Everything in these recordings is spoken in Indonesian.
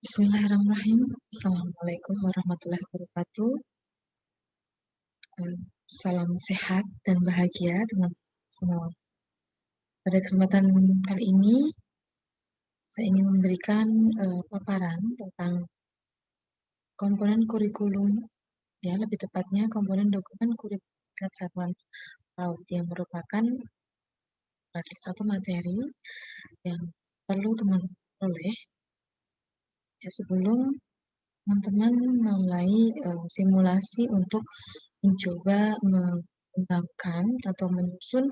Bismillahirrahmanirrahim. Assalamualaikum warahmatullahi wabarakatuh. Salam sehat dan bahagia teman-teman semua. Pada kesempatan kali ini, saya ingin memberikan paparan tentang komponen kurikulum, ya lebih tepatnya komponen dokumen kurikulum satuan PAUD yang merupakan salah satu materi yang perlu teman-teman oleh ya sebelum teman-teman mulai simulasi untuk mencoba mengembangkan atau menyusun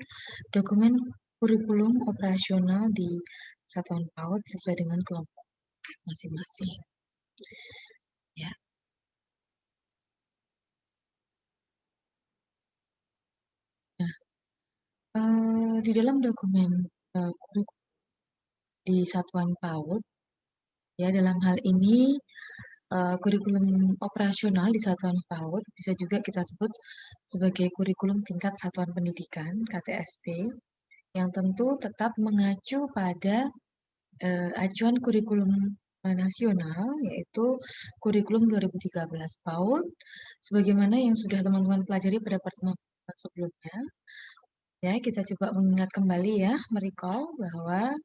dokumen kurikulum operasional di satuan PAUD sesuai dengan kelompok masing-masing. Ya. Nah, di dalam dokumen kurikulum di satuan PAUD, ya dalam hal ini kurikulum operasional di satuan PAUD bisa juga kita sebut sebagai kurikulum tingkat satuan pendidikan (KTSP) yang tentu tetap mengacu pada acuan kurikulum nasional, yaitu kurikulum 2013 PAUD, sebagaimana yang sudah teman-teman pelajari pada pertemuan sebelumnya. Ya, kita coba mengingat kembali ya, merecall bahwa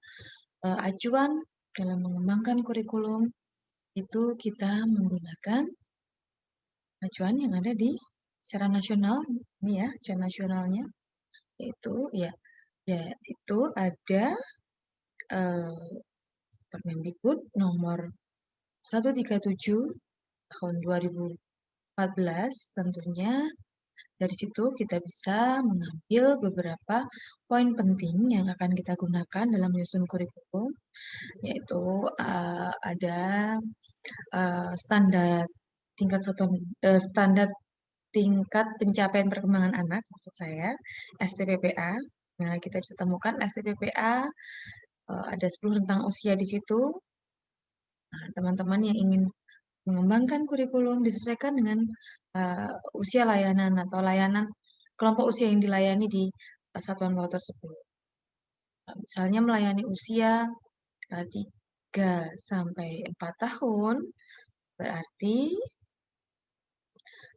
acuan dalam mengembangkan kurikulum itu kita menggunakan acuan yang ada di secara nasional, ini ya, acuan nasionalnya, yaitu yaitu ada Permendikbud nomor 137 tahun 2014. Tentunya dari situ kita bisa mengambil beberapa poin penting yang akan kita gunakan dalam menyusun kurikulum, yaitu ada standar tingkat pencapaian perkembangan anak, maksud saya STPPA. Nah, kita bisa temukan STPPA ada 10 rentang usia di situ. Nah, teman-teman yang ingin mengembangkan kurikulum disesuaikan dengan usia layanan atau layanan kelompok usia yang dilayani di satuan PAUD tersebut. Misalnya melayani usia 3 sampai 4 tahun, berarti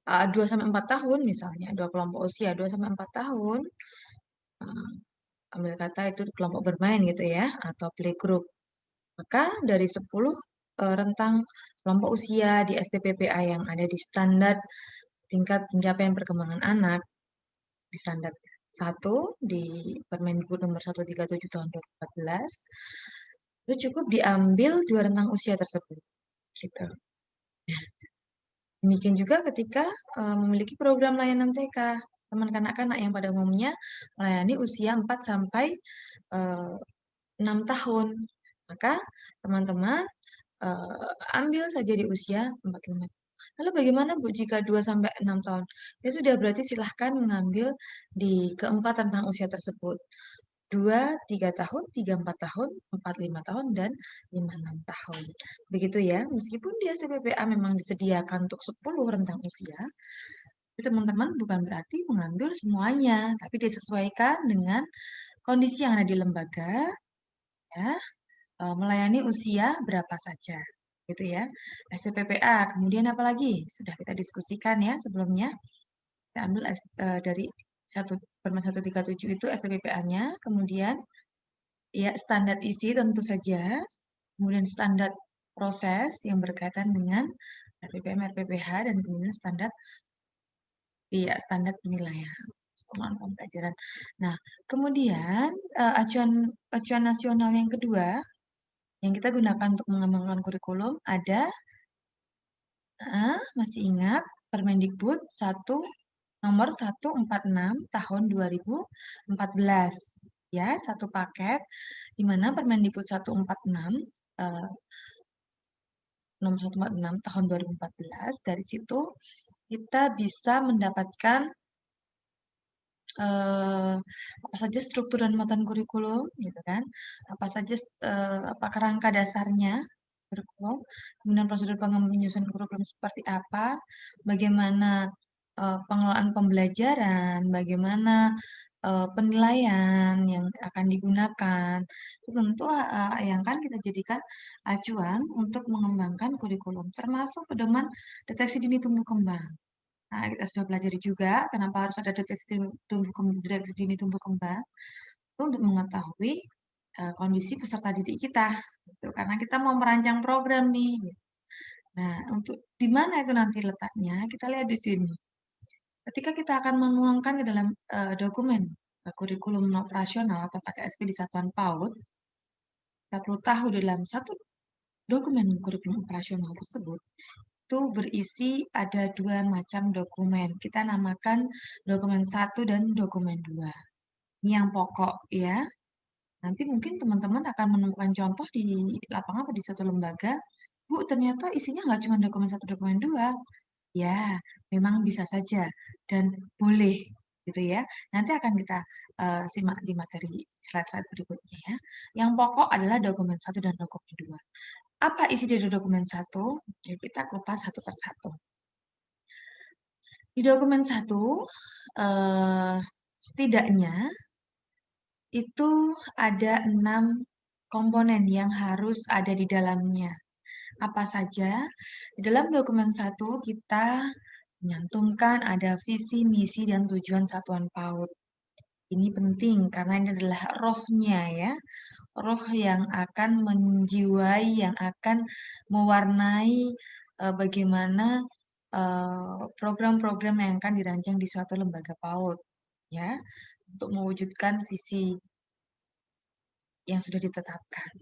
2 sampai 4 tahun misalnya, dua kelompok usia 2 sampai 4 tahun, ambil kata itu kelompok bermain gitu ya, atau playgroup. Maka dari 10 rentang kelompok usia di STPPA yang ada di standar tingkat pencapaian perkembangan anak, di standar 1 di Permendikbud nomor 137 tahun 2014, itu cukup diambil 2 rentang usia tersebut. Gitu. Demikian juga ketika memiliki program layanan TK, teman kanak-kanak yang pada umumnya melayani usia 4 sampai 6 tahun. Maka teman-teman ambil saja di usia 45. Lalu bagaimana Bu jika 2 sampai 6 tahun? Ya sudah, berarti silahkan mengambil di keempat rentang usia tersebut. 2, 3 tahun, 3, 4 tahun, 4, 5 tahun, dan 5, 6 tahun. Begitu ya, meskipun di STPPA memang disediakan untuk 10 rentang usia, teman-teman bukan berarti mengambil semuanya, tapi disesuaikan dengan kondisi yang ada di lembaga, ya, melayani usia berapa saja, gitu ya. STPPA, kemudian apa lagi? Sudah kita diskusikan ya sebelumnya. Kita ambil dari Permen 137 itu STPPA-nya, kemudian ya standar isi tentu saja, kemudian standar proses yang berkaitan dengan RPPM, RPPH, dan kemudian standar penilaian pengelolaan pembelajaran. Nah, kemudian acuan nasional yang kedua yang kita gunakan untuk mengembangkan kurikulum ada, masih ingat Permendikbud nomor 146 tahun 2014, ya, satu paket di mana Permendikbud 146 nomor 146 tahun 2014, dari situ kita bisa mendapatkan apa saja struktur dan muatan kurikulum, gitu kan? Apa saja apa kerangka dasarnya kurikulum, kemudian prosedur penyusunan kurikulum seperti apa, bagaimana pengelolaan pembelajaran, bagaimana penilaian yang akan digunakan, itu tentu, yang kan kita jadikan acuan untuk mengembangkan kurikulum, termasuk pedoman deteksi dini tumbuh kembang. Nah, kita sudah pelajari juga kenapa harus ada deteksi dini tumbuh kembang, itu untuk mengetahui, kondisi peserta didik kita, gitu. Karena kita mau merancang program nih, gitu. Nah, untuk di mana itu nanti letaknya, kita lihat di sini. Ketika kita akan menuangkan di dalam, dokumen, kurikulum operasional atau KTSP di satuan PAUD, kita perlu tahu di dalam satu dokumen kurikulum operasional tersebut, itu berisi ada 2 macam dokumen. Kita namakan dokumen satu dan dokumen 2. Ini yang pokok ya. Nanti mungkin teman-teman akan menemukan contoh di lapangan atau di suatu lembaga, "Bu, ternyata isinya nggak cuma dokumen satu, dokumen 2." Ya, memang bisa saja dan boleh gitu ya. Nanti akan kita simak di materi slide-slide berikutnya ya. Yang pokok adalah dokumen satu dan dokumen 2. Apa isi dari dokumen satu? Ya, kita kupas satu per satu. Di dokumen satu, setidaknya itu ada 6 komponen yang harus ada di dalamnya. Apa saja? Di dalam dokumen satu kita menyantumkan ada visi, misi, dan tujuan satuan PAUD. Ini penting karena ini adalah rohnya ya, roh yang akan menjiwai, yang akan mewarnai bagaimana program-program yang akan dirancang di suatu lembaga PAUD ya, untuk mewujudkan visi yang sudah ditetapkan.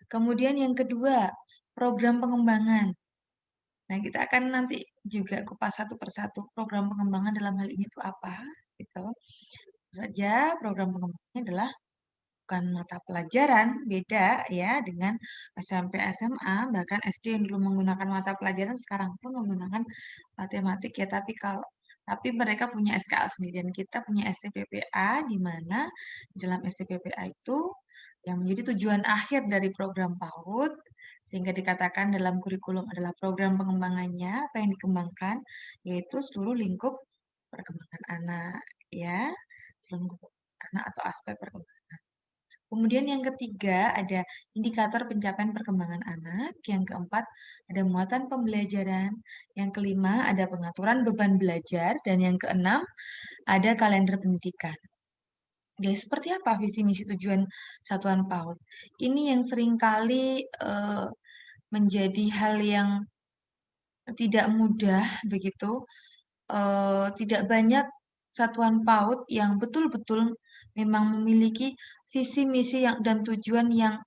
Kemudian yang kedua, program pengembangan. Nah, kita akan nanti juga kupas satu persatu program pengembangan dalam hal ini itu apa, gitu. Tentu saja program pengembangannya adalah bukan mata pelajaran, beda ya dengan SMP, SMA, bahkan SD yang dulu menggunakan mata pelajaran sekarang pun menggunakan matematik ya, tapi mereka punya SKA sendiri dan kita punya STPPA di mana di dalam STPPA itu yang menjadi tujuan akhir dari program PAUD sehingga dikatakan dalam kurikulum adalah program pengembangannya apa yang dikembangkan yaitu seluruh lingkup perkembangan anak ya, seluruh lingkup anak atau aspek perkembangan. Kemudian yang ketiga ada indikator pencapaian perkembangan anak, yang keempat ada muatan pembelajaran, yang kelima ada pengaturan beban belajar, dan yang keenam ada kalender pendidikan. Jadi seperti apa visi misi tujuan satuan PAUD? Ini yang seringkali menjadi hal yang tidak mudah begitu. Tidak banyak satuan PAUD yang betul-betul memang memiliki visi misi yang dan tujuan yang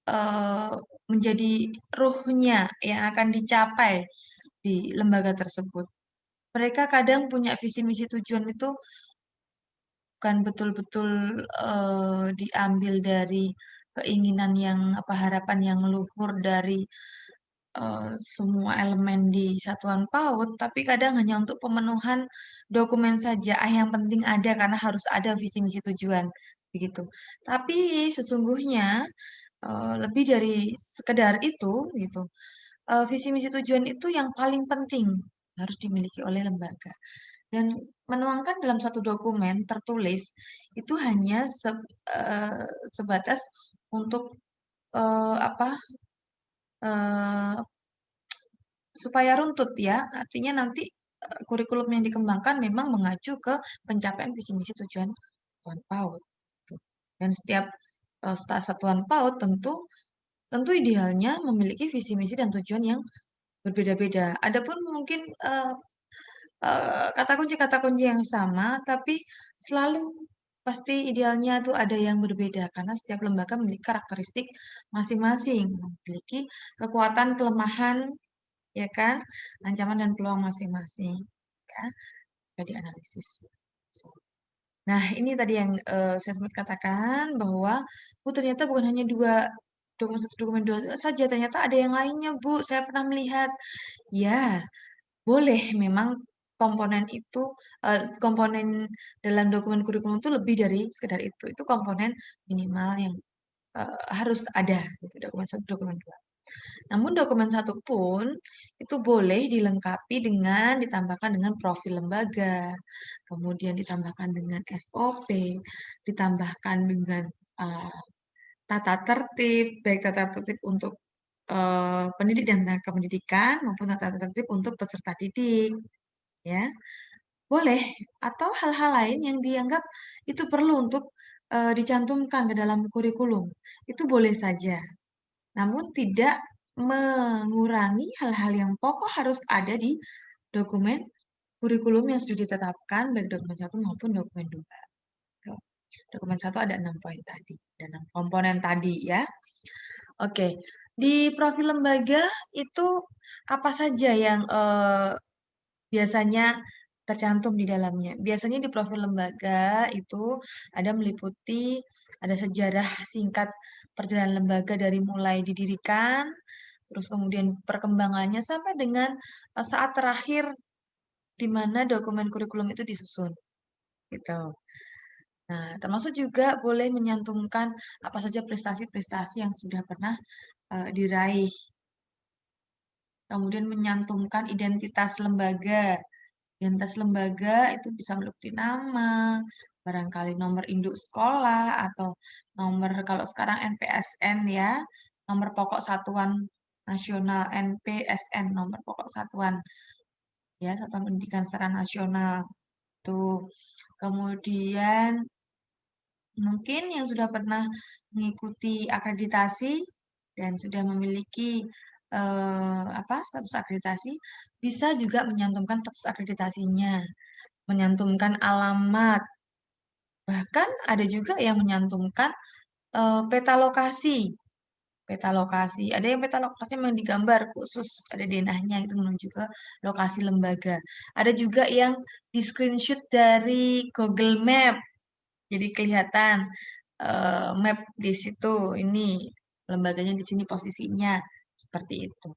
eee, menjadi ruhnya yang akan dicapai di lembaga tersebut. Mereka kadang punya visi misi tujuan itu bukan betul-betul, diambil dari keinginan yang apa, harapan yang luhur dari, semua elemen di satuan PAUD, tapi kadang hanya untuk pemenuhan dokumen saja, yang penting ada karena harus ada visi misi tujuan, begitu. Tapi sesungguhnya, lebih dari sekedar itu, gitu. Visi misi tujuan itu yang paling penting harus dimiliki oleh lembaga. Dan menuangkan dalam satu dokumen tertulis itu hanya sebatas untuk, apa, eee, supaya runtut ya, artinya nanti, kurikulum yang dikembangkan memang mengacu ke pencapaian visi misi tujuan satuan PAUD, gitu. Dan setiap, satuan PAUD tentu tentu idealnya memiliki visi misi dan tujuan yang berbeda-beda. Adapun mungkin, kata kunci yang sama, tapi selalu pasti idealnya tuh ada yang berbeda, karena setiap lembaga memiliki karakteristik masing-masing, memiliki kekuatan, kelemahan, ya kan, ancaman dan peluang masing-masing, ya, bisa dianalisis. Nah, ini tadi yang, saya sempat katakan bahwa, "Bu, ternyata bukan hanya 2 dokumen satu, dokumen 2 saja, ternyata ada yang lainnya, Bu, saya pernah melihat." Ya, boleh memang komponen itu, komponen dalam dokumen kurikulum itu lebih dari sekedar itu. Itu komponen minimal yang, harus ada gitu, dokumen satu, dokumen 2. Namun dokumen satu pun itu boleh dilengkapi dengan ditambahkan dengan profil lembaga, kemudian ditambahkan dengan SOP, ditambahkan dengan uh, tata tertib, baik tata tertib untuk pendidik dan tenaga pendidikan maupun tata tertib untuk peserta didik, ya. Boleh, atau hal-hal lain yang dianggap itu perlu untuk dicantumkan ke dalam kurikulum. Itu boleh saja. Namun tidak mengurangi hal-hal yang pokok harus ada di dokumen kurikulum yang sudah ditetapkan, baik dokumen satu maupun dokumen 2. Tuh. Dokumen satu ada 6 poin tadi, dan 6 komponen tadi ya. Oke, di profil lembaga itu apa saja yang biasanya tercantum di dalamnya. Biasanya di profil lembaga itu ada meliputi, ada sejarah singkat perjalanan lembaga dari mulai didirikan, terus kemudian perkembangannya sampai dengan saat terakhir di mana dokumen kurikulum itu disusun, gitu. Nah, termasuk juga boleh menyantumkan apa saja prestasi-prestasi yang sudah pernah diraih. Kemudian menyantumkan identitas lembaga. Identitas lembaga itu bisa meliputi nama, barangkali nomor induk sekolah, atau nomor kalau sekarang NPSN ya, nomor pokok satuan nasional NPSN, nomor pokok satuan ya, satuan pendidikan secara nasional. Tuh. Kemudian mungkin yang sudah pernah mengikuti akreditasi dan sudah memiliki status akreditasi bisa juga menyantumkan status akreditasinya, menyantumkan alamat, bahkan ada juga yang menyantumkan peta lokasi. Peta lokasi, ada yang peta lokasi memang digambar khusus, ada denahnya itu menuju ke lokasi lembaga. Ada juga yang di screenshot dari Google Map, jadi kelihatan map di situ, ini lembaganya di sini posisinya, seperti itu.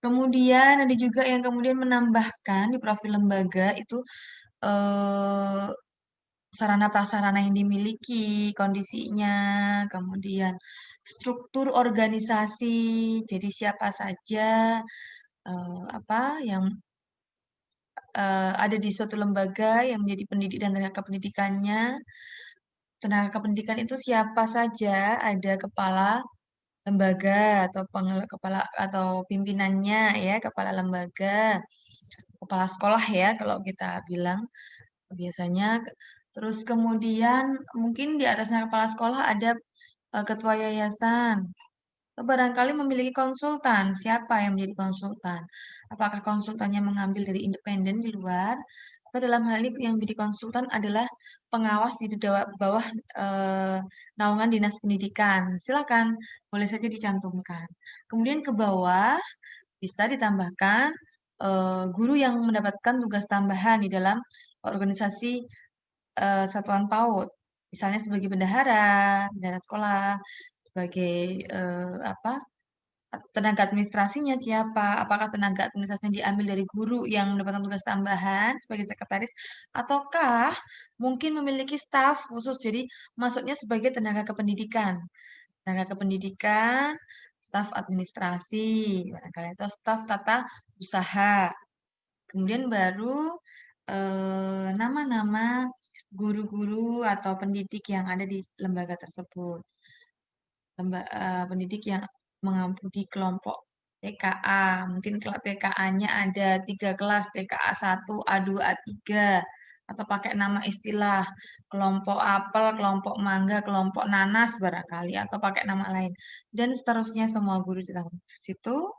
Kemudian ada juga yang kemudian menambahkan di profil lembaga itu eh, sarana prasarana yang dimiliki, kondisinya, kemudian struktur organisasi. Jadi siapa saja yang ada di suatu lembaga yang menjadi pendidik dan tenaga pendidikannya. Tenaga kependidikan itu siapa saja, ada kepala lembaga atau kepala atau pimpinannya ya, kepala lembaga, kepala sekolah ya kalau kita bilang biasanya. Terus kemudian mungkin di atasnya kepala sekolah ada ketua yayasan. Atau barangkali memiliki konsultan. Siapa yang menjadi konsultan? Apakah konsultannya mengambil dari independen di luar? Atau dalam hal ini yang menjadi konsultan adalah pengawas di bawah naungan dinas pendidikan. Silakan, boleh saja dicantumkan. Kemudian ke bawah bisa ditambahkan guru yang mendapatkan tugas tambahan di dalam organisasi satuan PAUD. Misalnya sebagai bendahara sekolah, sebagai apa tenaga administrasinya siapa? Apakah tenaga administrasinya diambil dari guru yang mendapatkan tugas tambahan sebagai sekretaris, ataukah mungkin memiliki staf khusus, jadi masuknya sebagai tenaga kependidikan. Tenaga kependidikan, staf administrasi, barangkali atau staf tata usaha. Kemudian baru nama-nama guru-guru atau pendidik yang ada di lembaga tersebut. Pendidik yang mengampu di kelompok TKA. Mungkin kalau TKA-nya ada 3 kelas, TKA 1, A2, A3. Atau pakai nama istilah kelompok apel, kelompok mangga, kelompok nanas barangkali. Atau pakai nama lain. Dan seterusnya semua guru di situ.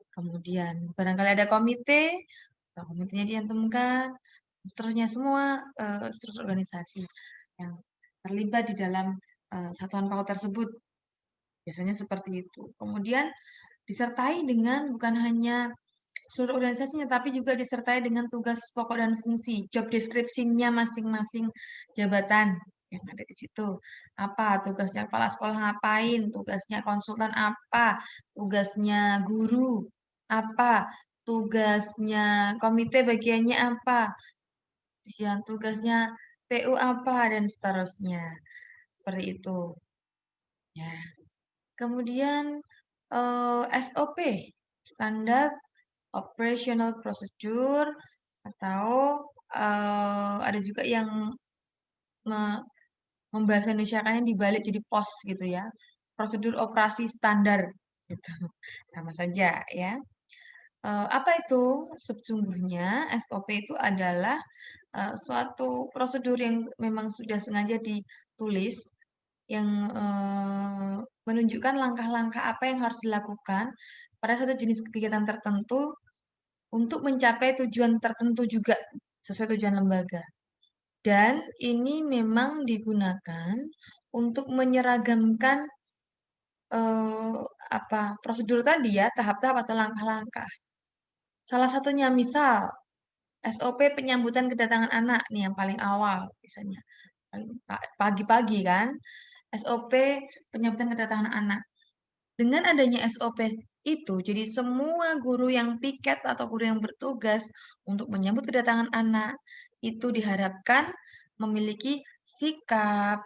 Kemudian barangkali ada komite, atau komitenya diantumkan. Seterusnya semua struktur organisasi yang terlibat di dalam satuan PAUD tersebut. Biasanya seperti itu. Kemudian disertai dengan bukan hanya seluruh organisasinya, tapi juga disertai dengan tugas pokok dan fungsi, job description-nya masing-masing jabatan yang ada di situ. Apa tugasnya kepala sekolah ngapain, tugasnya konsultan apa, tugasnya guru apa, tugasnya komite bagiannya apa, yang tugasnya TU apa, dan seterusnya. Seperti itu. Ya. Kemudian SOP, Standard Operational Procedure, atau ada juga yang me membahasa Indonesiakannya dibalik jadi POS gitu ya, prosedur operasi standar gitu, sama saja ya. Apa itu? Sesungguhnya SOP itu adalah, suatu prosedur yang memang sudah sengaja ditulis yang, menunjukkan langkah-langkah apa yang harus dilakukan pada satu jenis kegiatan tertentu untuk mencapai tujuan tertentu juga, sesuai tujuan lembaga. Dan ini memang digunakan untuk menyeragamkan, eee, prosedur tadi ya, tahap-tahap atau langkah-langkah. Salah satunya misal SOP penyambutan kedatangan anak nih yang paling awal misalnya, pagi-pagi kan, SOP penyambutan kedatangan anak. Dengan adanya SOP itu, jadi semua guru yang piket atau guru yang bertugas untuk menyambut kedatangan anak, itu diharapkan memiliki sikap,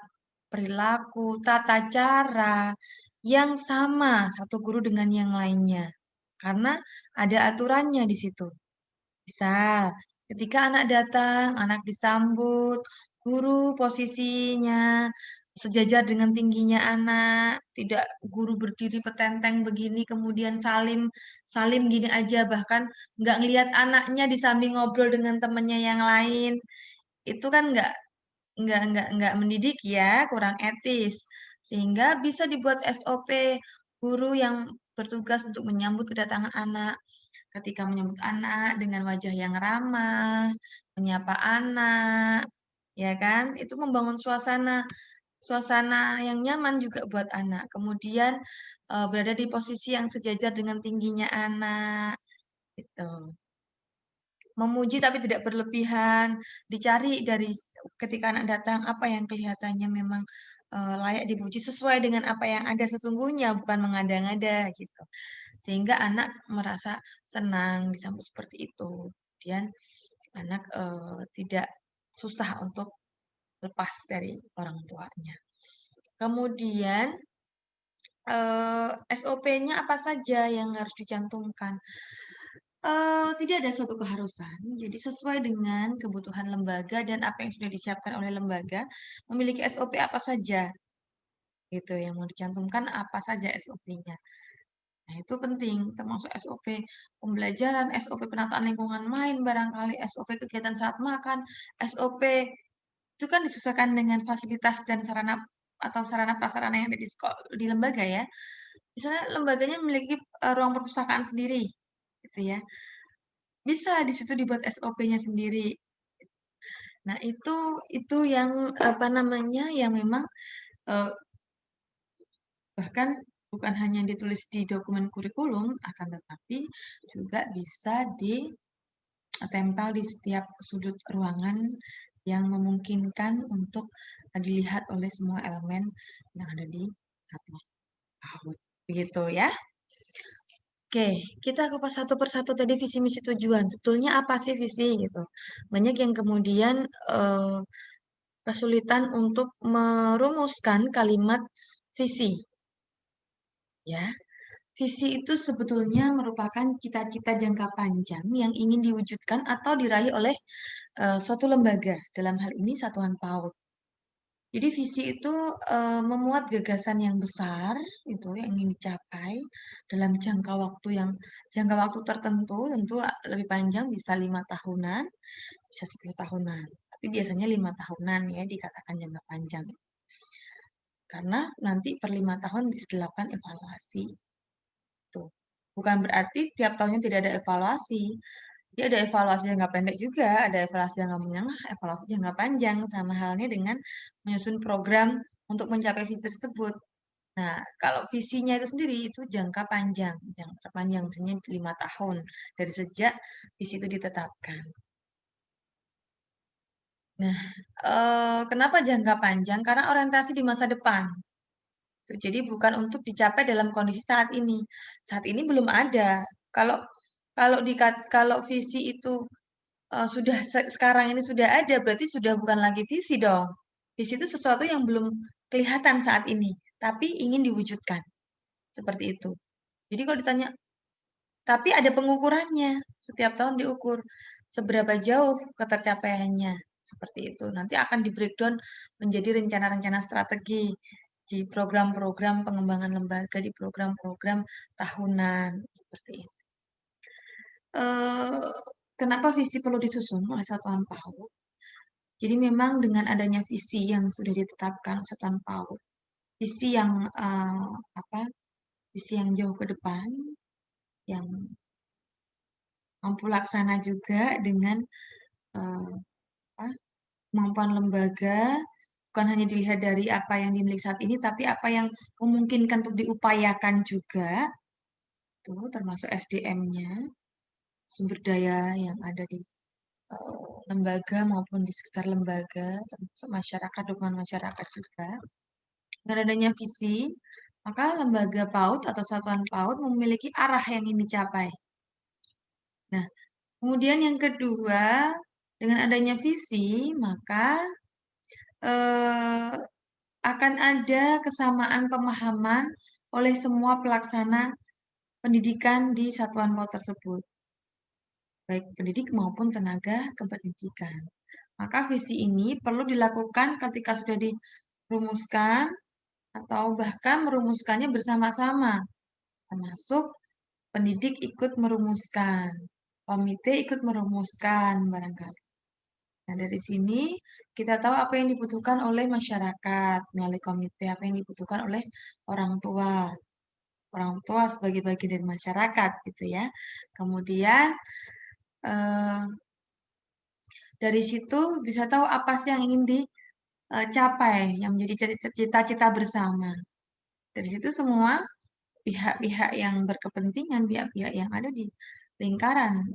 perilaku, tata cara yang sama satu guru dengan yang lainnya. Karena ada aturannya di situ. Misal, ketika anak datang, anak disambut, guru posisinya sejajar dengan tingginya anak, tidak guru berdiri petenteng begini, kemudian salim, salim gini aja, bahkan nggak ngelihat anaknya di samping ngobrol dengan temannya yang lain. Itu kan nggak mendidik ya, kurang etis. Sehingga bisa dibuat SOP guru yang bertugas untuk menyambut kedatangan anak. Ketika menyambut anak dengan wajah yang ramah, menyapa anak, ya kan? Itu membangun suasana suasana yang nyaman juga buat anak. Kemudian berada di posisi yang sejajar dengan tingginya anak, gitu. Memuji tapi tidak berlebihan, dicari dari ketika anak datang apa yang kelihatannya memang, layak dipuji sesuai dengan apa yang ada sesungguhnya, bukan mengada-ngada gitu. Sehingga anak merasa senang disambut seperti itu. Kemudian anak, tidak susah untuk lepas dari orang tuanya. Kemudian, SOP-nya apa saja yang harus dicantumkan? Tidak ada suatu keharusan, jadi sesuai dengan kebutuhan lembaga dan apa yang sudah disiapkan oleh lembaga, memiliki SOP apa saja, gitu, yang mau dicantumkan apa saja SOP-nya. Nah, itu penting, termasuk SOP pembelajaran, SOP penataan lingkungan main barangkali, SOP kegiatan saat makan, SOP itu kan disesuaikan dengan fasilitas dan sarana atau sarana prasarana yang ada di lembaga ya. Misalnya lembaganya memiliki, ruang perpustakaan sendiri, gitu ya. Bisa di situ dibuat SOP-nya sendiri. Nah, itu yang, apa namanya, yang memang, eee, bahkan bukan hanya ditulis di dokumen kurikulum, akan tetapi juga bisa ditempel di setiap sudut ruangan yang memungkinkan untuk, dilihat oleh semua elemen yang ada di satu PAUD, begitu ya. Oke, kita kupas satu persatu tadi visi misi tujuan. Sebetulnya apa sih visi gitu? Banyak yang kemudian kesulitan untuk merumuskan kalimat visi, ya. Visi itu sebetulnya merupakan cita-cita jangka panjang yang ingin diwujudkan atau diraih oleh suatu lembaga, dalam hal ini satuan PAUD. Jadi visi itu memuat gagasan yang besar, itu yang ingin dicapai dalam jangka waktu tertentu, tentu lebih panjang bisa 5 tahunan, bisa 10 tahunan. Tapi biasanya 5 tahunan ya dikatakan jangka panjang. Karena nanti per 5 tahun bisa dilakukan evaluasi. Tuh. Bukan berarti tiap tahunnya tidak ada evaluasi. Dia ada evaluasi jangka pendek juga, ada evaluasi jangka menengah, evaluasi jangka panjang, sama halnya dengan menyusun program untuk mencapai visi tersebut. Nah, kalau visinya itu sendiri itu jangka panjang, misalnya 5 tahun dari sejak visi itu ditetapkan. Nah, kenapa jangka panjang? Karena orientasi di masa depan. Jadi bukan untuk dicapai dalam kondisi saat ini. Saat ini belum ada. Kalau kalau visi itu sudah sekarang ini sudah ada, berarti sudah bukan lagi visi dong. Visi itu sesuatu yang belum kelihatan saat ini, tapi ingin diwujudkan. Seperti itu. Jadi kalau ditanya, tapi ada pengukurannya, setiap tahun diukur seberapa jauh ketercapaiannya, seperti itu. Nanti akan di-breakdown menjadi rencana-rencana strategi di program-program pengembangan lembaga, di program-program tahunan, seperti itu. Eh, Kenapa visi perlu disusun oleh Satuan PAUD? Jadi memang dengan adanya visi yang sudah ditetapkan Satuan PAUD, visi yang apa? Visi yang jauh ke depan, yang mampu laksana juga dengan eh, apa, kemampuan lembaga, bukan hanya dilihat dari apa yang dimiliki saat ini, tapi apa yang memungkinkan untuk diupayakan juga, tuh termasuk SDM-nya, sumber daya yang ada di lembaga maupun di sekitar lembaga, termasuk masyarakat, dukungan masyarakat juga. Dengan adanya visi, maka lembaga PAUD atau satuan PAUD memiliki arah yang ingin dicapai. Nah, kemudian yang kedua, dengan adanya visi, maka eh, akan ada kesamaan pemahaman oleh semua pelaksana pendidikan di satuan PAUD tersebut, baik pendidik maupun tenaga kependidikan. Maka visi ini perlu dilakukan ketika sudah dirumuskan atau bahkan merumuskannya bersama-sama, termasuk pendidik ikut merumuskan, komite ikut merumuskan barangkali. Nah, dari sini kita tahu apa yang dibutuhkan oleh masyarakat melalui komite, apa yang dibutuhkan oleh orang tua. Orang tua sebagai bagian dari masyarakat gitu ya. Kemudian eh, dari situ bisa tahu apa sih yang ingin dicapai, yang menjadi cita-cita bersama. Dari situ semua pihak-pihak yang berkepentingan, pihak-pihak yang ada di lingkaran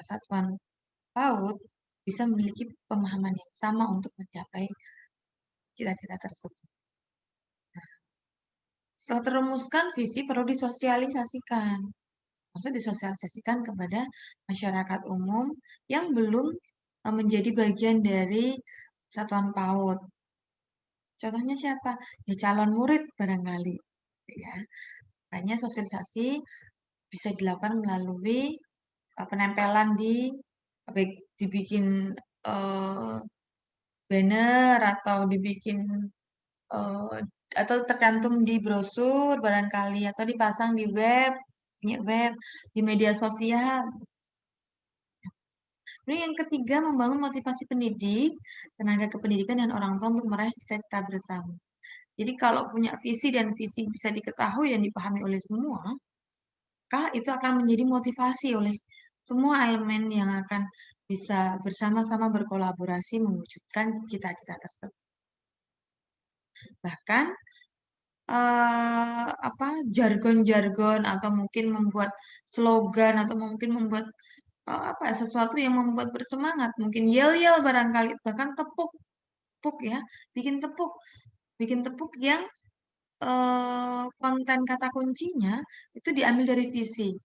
satuan PAUD bisa memiliki pemahaman yang sama untuk mencapai cita-cita tersebut. Setelah terumuskan, visi perlu disosialisasikan. Maksud disosialisasikan kepada masyarakat umum yang belum menjadi bagian dari satuan PAUD. Contohnya siapa? Ya calon murid barangkali. Ya, makanya sosialisasi bisa dilakukan melalui penempelan di baik dibikin eh, banner atau dibikin eh, atau tercantum di brosur barangkali atau dipasang di web, punya web, di media sosial. Lalu yang ketiga, membangun motivasi pendidik, tenaga kependidikan, dan orang tua untuk meraih cita-cita bersama. Jadi kalau punya visi dan visi bisa diketahui dan dipahami oleh semua, maka itu akan menjadi motivasi oleh semua elemen yang akan bisa bersama-sama berkolaborasi mewujudkan cita-cita tersebut. Bahkan apa jargon-jargon atau mungkin membuat slogan atau mungkin membuat apa sesuatu yang membuat bersemangat, mungkin yel-yel barangkali, bahkan tepuk, tepuk ya, bikin tepuk, bikin tepuk yang konten kata kuncinya itu diambil dari visi.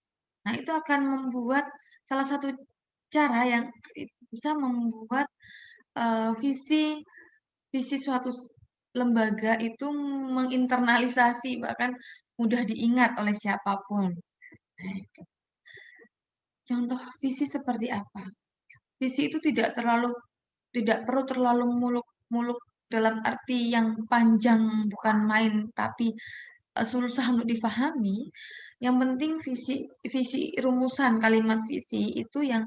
Nah, itu akan membuat salah satu cara yang bisa membuat visi visi suatu lembaga itu menginternalisasi bahkan mudah diingat oleh siapapun. Nah, itu. Contoh visi seperti apa? Visi itu tidak perlu terlalu muluk-muluk dalam arti yang panjang bukan main tapi susah untuk difahami. Yang penting visi visi rumusan kalimat visi itu yang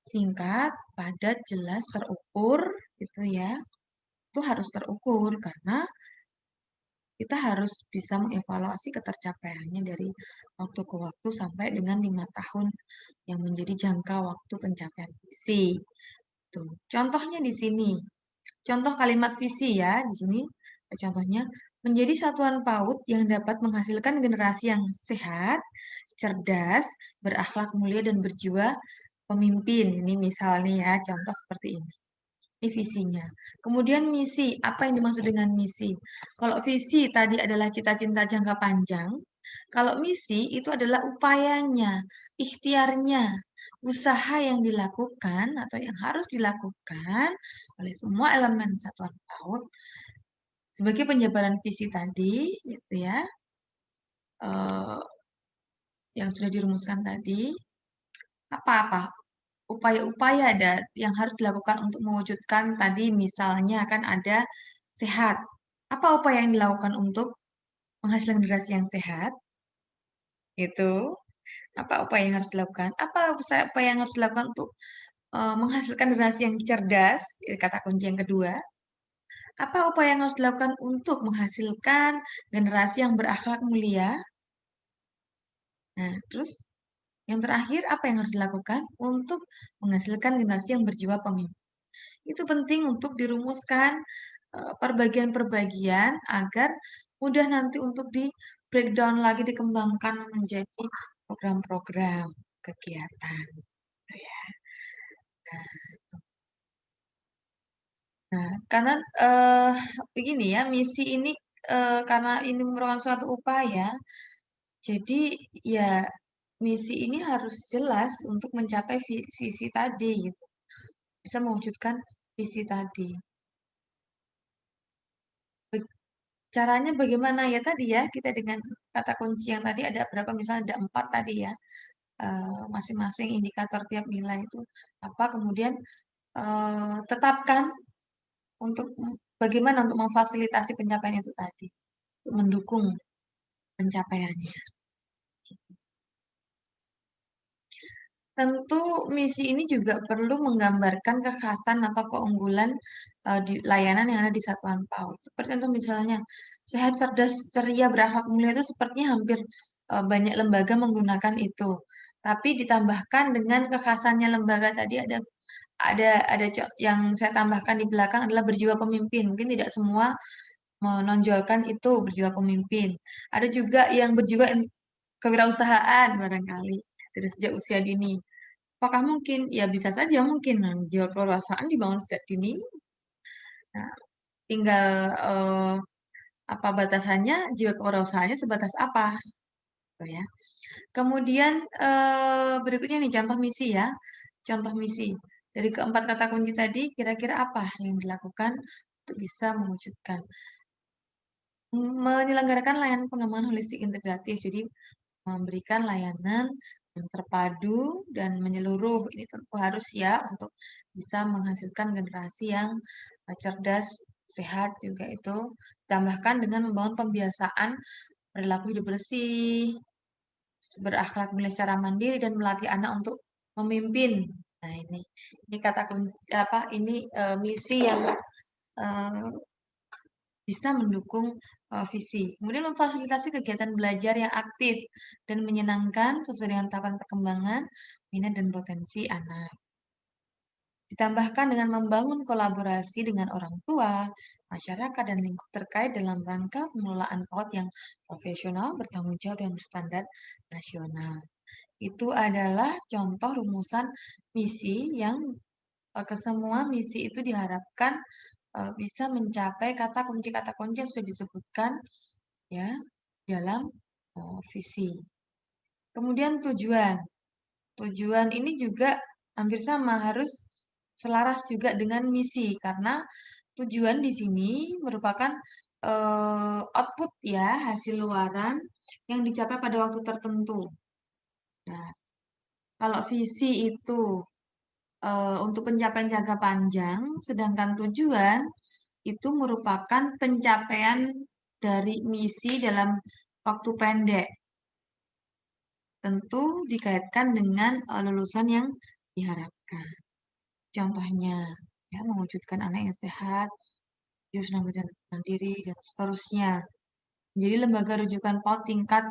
singkat, padat, jelas, terukur gitu ya. Itu harus terukur karena kita harus bisa mengevaluasi ketercapaiannya dari waktu ke waktu sampai dengan 5 tahun yang menjadi jangka waktu pencapaian visi. Tuh. Contohnya di sini, contoh kalimat visi ya, di sini contohnya menjadi satuan PAUD yang dapat menghasilkan generasi yang sehat, cerdas, berakhlak mulia dan berjiwa pemimpin. Ini misalnya ya, contoh seperti ini. Ini visinya. Kemudian misi, apa yang dimaksud dengan misi? Kalau visi tadi adalah cita-cita jangka panjang, kalau misi itu adalah upayanya, ikhtiarnya, usaha yang dilakukan atau yang harus dilakukan oleh semua elemen satuan PAUD sebagai penjabaran visi tadi, gitu ya. eh, yang sudah dirumuskan tadi, apa-apa upaya-upaya yang harus dilakukan untuk mewujudkan tadi misalnya kan ada sehat. Apa upaya yang dilakukan untuk menghasilkan generasi yang sehat? Itu. Apa upaya yang harus dilakukan? Apa upaya yang harus dilakukan untuk menghasilkan generasi yang cerdas? Kata kunci yang kedua. Apa upaya yang harus dilakukan untuk menghasilkan generasi yang berakhlak mulia? Nah, terus yang terakhir, apa yang harus dilakukan untuk menghasilkan generasi yang berjiwa pemimpin? Itu penting untuk dirumuskan perbagian-perbagian agar mudah nanti untuk di breakdown lagi, dikembangkan menjadi program-program kegiatan. Gitu ya. Nah, karena begini ya, misi ini karena ini merupakan suatu upaya, jadi ya misi ini harus jelas untuk mencapai visi tadi gitu. Bisa mewujudkan visi tadi. Caranya bagaimana ya tadi ya, kita dengan kata kunci yang tadi ada berapa, misalnya ada 4 tadi ya, masing-masing indikator tiap nilai itu apa, kemudian tetapkan untuk bagaimana untuk memfasilitasi pencapaian itu tadi, untuk mendukung pencapaiannya. Tentu misi ini juga perlu menggambarkan kekhasan atau keunggulan di layanan yang ada di satuan PAUD. Seperti contoh misalnya, sehat, cerdas, ceria, berakhlak mulia itu sepertinya hampir banyak lembaga menggunakan itu. Tapi ditambahkan dengan kekhasannya lembaga tadi ada yang saya tambahkan di belakang adalah berjiwa pemimpin. Mungkin tidak semua menonjolkan itu berjiwa pemimpin. Ada juga yang berjiwa kewirausahaan barangkali dari sejak usia dini. Apakah mungkin? Ya bisa saja mungkin. Nah, jiwa kewirausahaan dibangun sejak dini. Nah, tinggal apa batasannya, jiwa kewirausahaannya sebatas apa, gitu ya. Kemudian berikutnya nih contoh misi ya. Contoh misi. Dari keempat kata kunci tadi, kira-kira apa yang dilakukan untuk bisa mewujudkan? Menyelenggarakan layanan pengembangan holistik integratif. Jadi memberikan layanan yang terpadu dan menyeluruh. Ini tentu harus ya untuk bisa menghasilkan generasi yang cerdas, sehat juga itu. Tambahkan dengan membangun pembiasaan perilaku hidup bersih, berakhlak mulia secara mandiri dan melatih anak untuk memimpin. Nah, ini kata kunci apa? Ini misi yang eh, bisa mendukung visi. Kemudian memfasilitasi kegiatan belajar yang aktif dan menyenangkan sesuai dengan tahapan perkembangan, minat dan potensi anak. Ditambahkan dengan membangun kolaborasi dengan orang tua, masyarakat, dan lingkup terkait dalam rangka pengelolaan PAUD yang profesional, bertanggung jawab, dan berstandar nasional. Itu adalah contoh rumusan misi yang kesemua misi itu diharapkan bisa mencapai kata kunci yang sudah disebutkan ya dalam visi. Kemudian tujuan. Tujuan ini juga hampir sama, harus selaras juga dengan misi karena tujuan di sini merupakan output ya, hasil luaran yang dicapai pada waktu tertentu. Nah, kalau visi itu untuk pencapaian jangka panjang, sedangkan tujuan itu merupakan pencapaian dari misi dalam waktu pendek. Tentu dikaitkan dengan lulusan yang diharapkan. Contohnya, ya, mewujudkan anak yang sehat, jujur dan mandiri, dan seterusnya. Jadi lembaga rujukan PAUD tingkat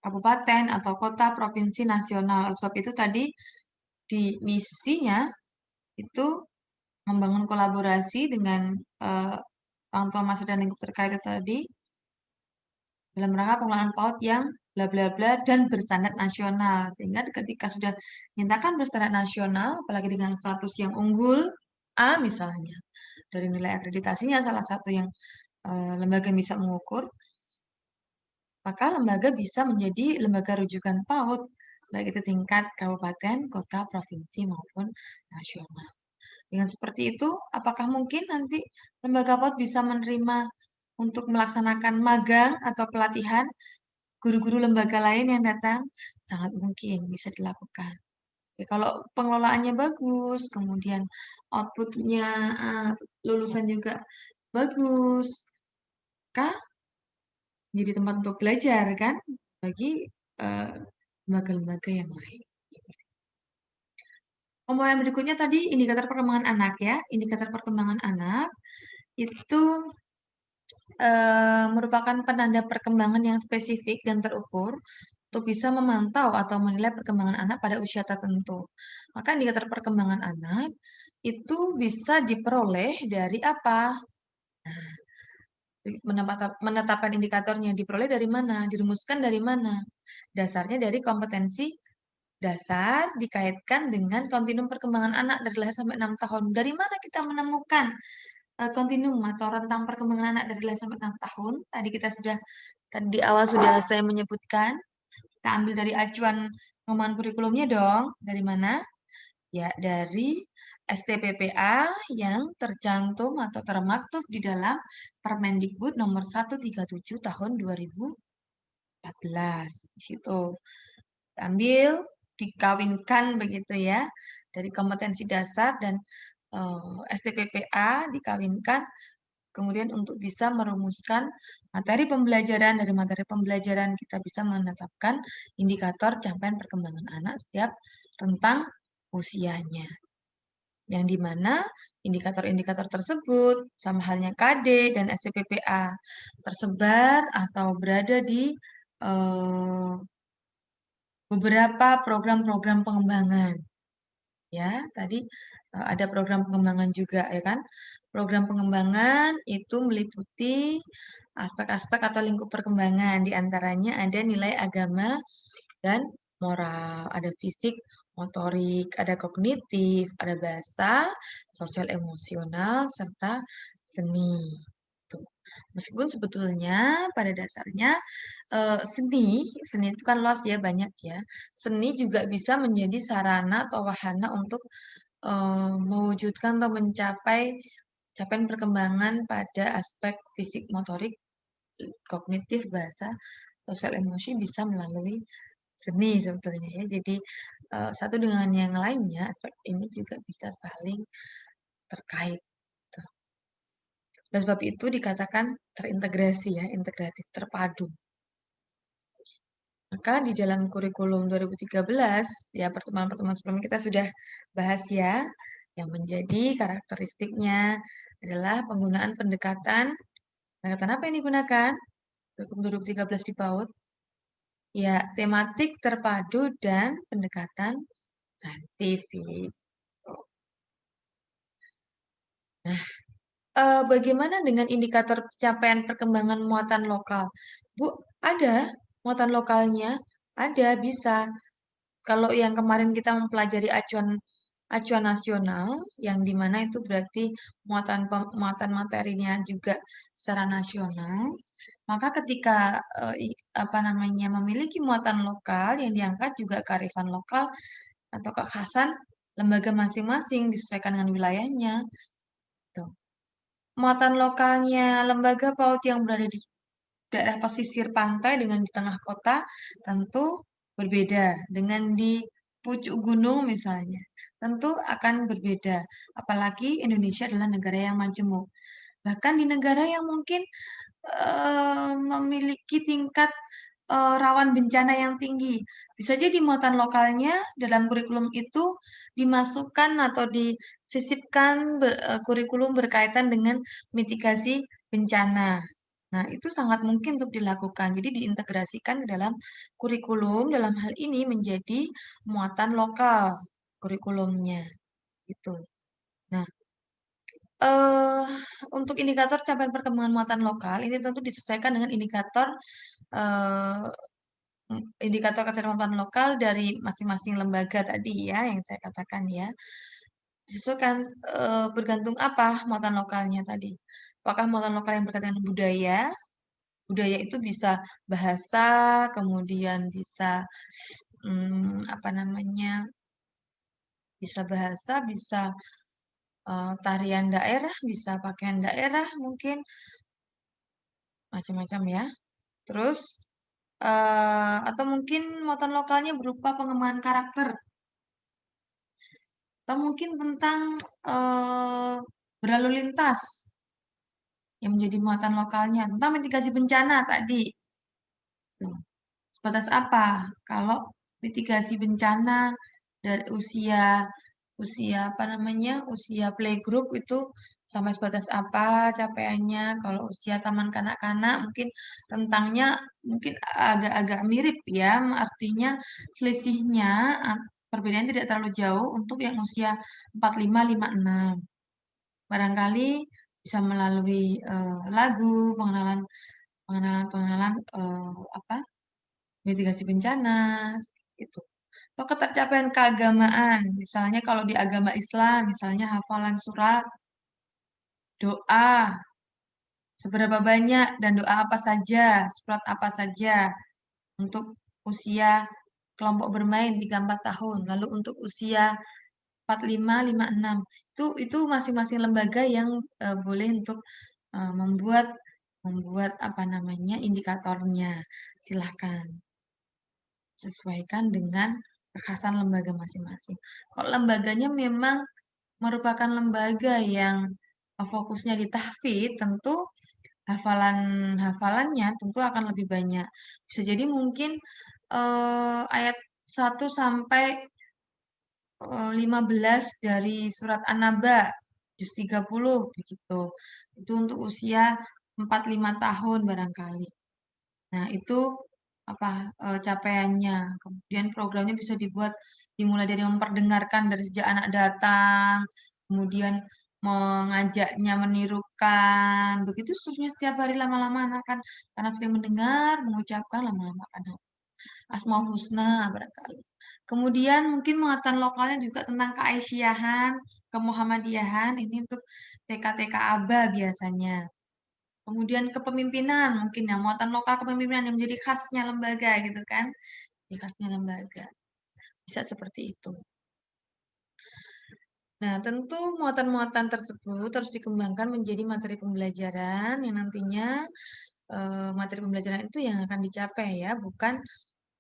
kabupaten atau kota, provinsi, nasional. Oleh sebab itu tadi di misinya itu membangun kolaborasi dengan eh, orang tua, masa dan lingkup terkait itu tadi dalam rangka pengelolaan PAUD yang bla bla bla dan berstandar nasional. Sehingga ketika sudah dinyatakan berstandar nasional, apalagi dengan status yang unggul A misalnya, dari nilai akreditasinya salah satu yang lembaga bisa mengukur, maka lembaga bisa menjadi lembaga rujukan PAUD, baik itu tingkat kabupaten, kota, provinsi maupun nasional. Dengan seperti itu, apakah mungkin nanti lembaga PAUD bisa menerima untuk melaksanakan magang atau pelatihan guru-guru lembaga lain yang datang, sangat mungkin bisa dilakukan. Ya, kalau pengelolaannya bagus, kemudian outputnya lulusan juga bagus, maka jadi tempat untuk belajar kan bagi eh, lembaga-lembaga yang lain. Komponen berikutnya tadi indikator perkembangan anak ya. Indikator perkembangan anak itu merupakan penanda perkembangan yang spesifik dan terukur untuk bisa memantau atau menilai perkembangan anak pada usia tertentu. Maka indikator perkembangan anak itu bisa diperoleh dari apa? Menetapkan indikatornya diperoleh dari mana? Dirumuskan dari mana? Dasarnya dari kompetensi dasar dikaitkan dengan kontinum perkembangan anak dari lahir sampai 6 tahun. Dari mana kita menemukan kontinum atau rentang perkembangan anak dari lahir sampai 6 tahun? Tadi di awal sudah saya menyebutkan, kita ambil dari acuan pengembangan kurikulumnya dong. Dari mana? Ya, dari STPPA yang tercantum atau termaktub di dalam Permendikbud nomor 137 tahun 2014. Di situ ambil, dikawinkan begitu ya, dari kompetensi dasar dan STPPA dikawinkan, kemudian untuk bisa merumuskan materi pembelajaran. Dari materi pembelajaran kita bisa menetapkan indikator capaian perkembangan anak setiap rentang usianya. Yang dimana indikator-indikator tersebut sama halnya KD dan STPPA tersebar atau berada di eh, beberapa program-program pengembangan. Ya, tadi ada program pengembangan juga ya kan. Program pengembangan itu meliputi aspek-aspek atau lingkup perkembangan. Di antaranya ada nilai agama dan moral, ada fisik, motorik, ada kognitif, ada bahasa, sosial emosional, serta seni. Tuh. Meskipun sebetulnya pada dasarnya seni itu kan luas ya, banyak ya. Seni juga bisa menjadi sarana atau wahana untuk mewujudkan atau mencapai capaian perkembangan pada aspek fisik, motorik, kognitif, bahasa, sosial emosi bisa melalui seni sebetulnya ya. Jadi satu dengan yang lainnya aspek ini juga bisa saling terkait. Tuh. Oleh sebab itu dikatakan terintegrasi ya, integratif, terpadu. Maka di dalam kurikulum 2013, ya pertemuan-pertemuan sebelumnya kita sudah bahas ya, yang menjadi karakteristiknya adalah penggunaan pendekatan. Pendekatan apa yang digunakan? Kurikulum 2013 di PAUD. Ya, tematik terpadu dan pendekatan saintifik. Nah, bagaimana dengan indikator pencapaian perkembangan muatan lokal? Bu, ada muatan lokalnya, ada bisa. Kalau yang kemarin kita mempelajari acuan acuan nasional, yang dimana itu berarti muatan materinya juga secara nasional, maka ketika apa namanya memiliki muatan lokal yang diangkat juga kearifan lokal atau kekhasan lembaga masing-masing disesuaikan dengan wilayahnya. Tuh. Muatan lokalnya lembaga PAUD yang berada di daerah pesisir pantai dengan di tengah kota tentu berbeda dengan di pucuk gunung misalnya. Tentu akan berbeda. Apalagi Indonesia adalah negara yang majemuk. Bahkan di negara yang mungkin memiliki tingkat rawan bencana yang tinggi. Bisa jadi muatan lokalnya dalam kurikulum itu dimasukkan atau disisipkan kurikulum berkaitan dengan mitigasi bencana. Nah, itu sangat mungkin untuk dilakukan. Jadi diintegrasikan ke dalam kurikulum, dalam hal ini menjadi muatan lokal kurikulumnya. Gitu. Nah, eh untuk indikator capaian perkembangan muatan lokal ini tentu disesuaikan dengan eh, indikator kecerdasan lokal dari masing-masing lembaga tadi ya yang saya katakan ya. Disesuaikan bergantung apa muatan lokalnya tadi. Apakah muatan lokal yang berkaitan dengan budaya? Budaya itu bisa bahasa, kemudian bisa apa namanya? Bisa bahasa, bisa tarian daerah, bisa pakaian daerah mungkin macam-macam ya. Terus atau mungkin muatan lokalnya berupa pengembangan karakter, atau mungkin tentang eee, berlalu lintas yang menjadi muatan lokalnya, tentang mitigasi bencana tadi, tuh. Sebatas apa? Kalau mitigasi bencana dari usia usia apa namanya, usia playgroup itu sampai sebatas apa capaiannya. Kalau usia taman kanak-kanak mungkin rentangnya mungkin agak-agak mirip ya, artinya selisihnya perbedaan tidak terlalu jauh untuk yang usia 45, 56. Barangkali bisa melalui lagu, pengenalan pengenalan pengenalan apa mitigasi bencana, gitu. Atau ketercapaian keagamaan, misalnya kalau di agama Islam, misalnya hafalan surat, doa, seberapa banyak, dan doa apa saja, surat apa saja, untuk usia kelompok bermain 3-4 tahun, lalu untuk usia 45, 56, itu masing-masing lembaga yang boleh untuk membuat membuat apa namanya indikatornya. Silahkan. Sesuaikan dengan kekhasan lembaga masing-masing. Kalau lembaganya memang merupakan lembaga yang fokusnya di tahfidz, tentu hafalannya tentu akan lebih banyak. Bisa jadi mungkin ayat 1 sampai 15 dari surat An-Naba, juz 30 begitu. Itu untuk usia 4-5 tahun barangkali. Nah, itu apa capaiannya. Kemudian programnya bisa dibuat dimulai dari memperdengarkan dari sejak anak datang, kemudian mengajaknya menirukan, begitu seterusnya setiap hari lama-lama anak kan karena sering mendengar, mengucapkan lama-lama akan Asmaul Husna barangkali. Kemudian mungkin muatan lokalnya juga tentang keaisyyahan, kemuhammadiyahan, ini untuk TK-TK aba biasanya. Kemudian kepemimpinan mungkin ya, muatan lokal kepemimpinan yang menjadi khasnya lembaga gitu kan. Jadi khasnya lembaga. Bisa seperti itu. Nah, tentu muatan-muatan tersebut harus dikembangkan menjadi materi pembelajaran yang nantinya materi pembelajaran itu yang akan dicapai ya, bukan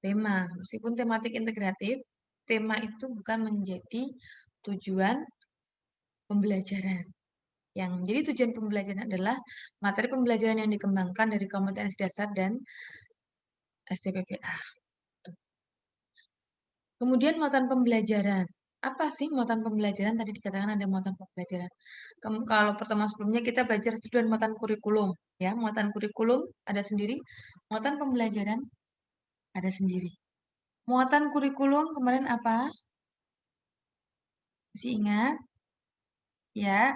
tema. Meskipun tematik integratif, tema itu bukan menjadi tujuan pembelajaran. Yang menjadi tujuan pembelajaran adalah materi pembelajaran yang dikembangkan dari kompetensi dasar dan STPPA. Kemudian muatan pembelajaran. Apa sih muatan pembelajaran? Tadi dikatakan ada muatan pembelajaran. Kalau pertemuan sebelumnya kita belajar student muatan kurikulum. Ya, muatan kurikulum ada sendiri. Muatan pembelajaran ada sendiri. Muatan kurikulum kemarin apa? Masih ingat? Ya,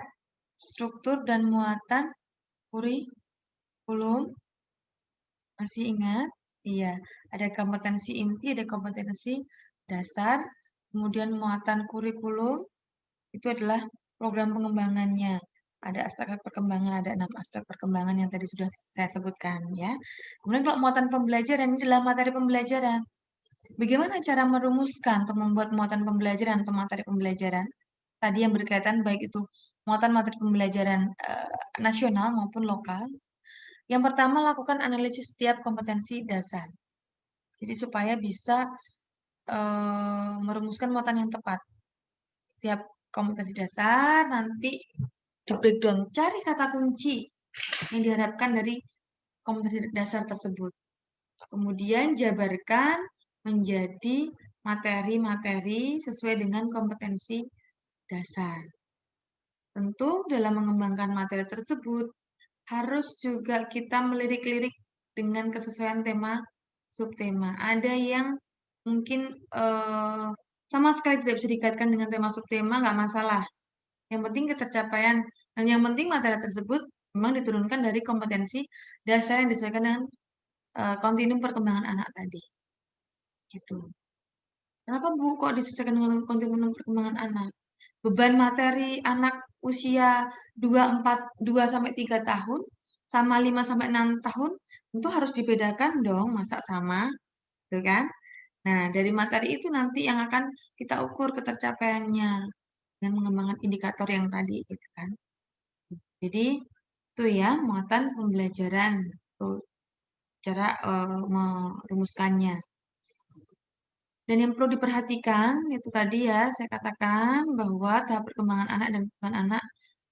struktur dan muatan kurikulum. Masih ingat? Iya, ada kompetensi inti, ada kompetensi dasar. Kemudian muatan kurikulum itu adalah program pengembangannya. Ada aspek perkembangan, ada 6 aspek perkembangan yang tadi sudah saya sebutkan ya. Kemudian kalau muatan pembelajaran ini adalah materi pembelajaran. Bagaimana cara merumuskan atau membuat muatan pembelajaran atau materi pembelajaran? Tadi yang berkaitan baik itu muatan materi pembelajaran nasional maupun lokal. Yang pertama lakukan analisis setiap kompetensi dasar. Jadi supaya bisa merumuskan muatan yang tepat. Setiap kompetensi dasar nanti di breakdown, cari kata kunci yang diharapkan dari kompetensi dasar tersebut. Kemudian jabarkan menjadi materi-materi sesuai dengan kompetensi dasar. Tentu dalam mengembangkan materi tersebut harus juga kita melirik-lirik dengan kesesuaian tema subtema. Ada yang mungkin sama sekali tidak bisa dikaitkan dengan tema subtema, nggak masalah. Yang penting ketercapaian dan yang penting materi tersebut memang diturunkan dari kompetensi dasar yang disesuaikan dengan kontinum perkembangan anak tadi. Gitu. Kenapa Bu kok disesuaikan dengan kontinum perkembangan anak? Beban materi anak usia 2 sampai 3 tahun sama 5 sampai 6 tahun tentu harus dibedakan dong, masa sama, betul kan? Nah, dari materi itu nanti yang akan kita ukur ketercapaiannya dan mengembangkan indikator yang tadi gitu kan. Jadi itu ya muatan pembelajaran. Tuh. cara merumuskannya. Dan yang perlu diperhatikan itu tadi ya, saya katakan bahwa tahap perkembangan anak dan perkembangan anak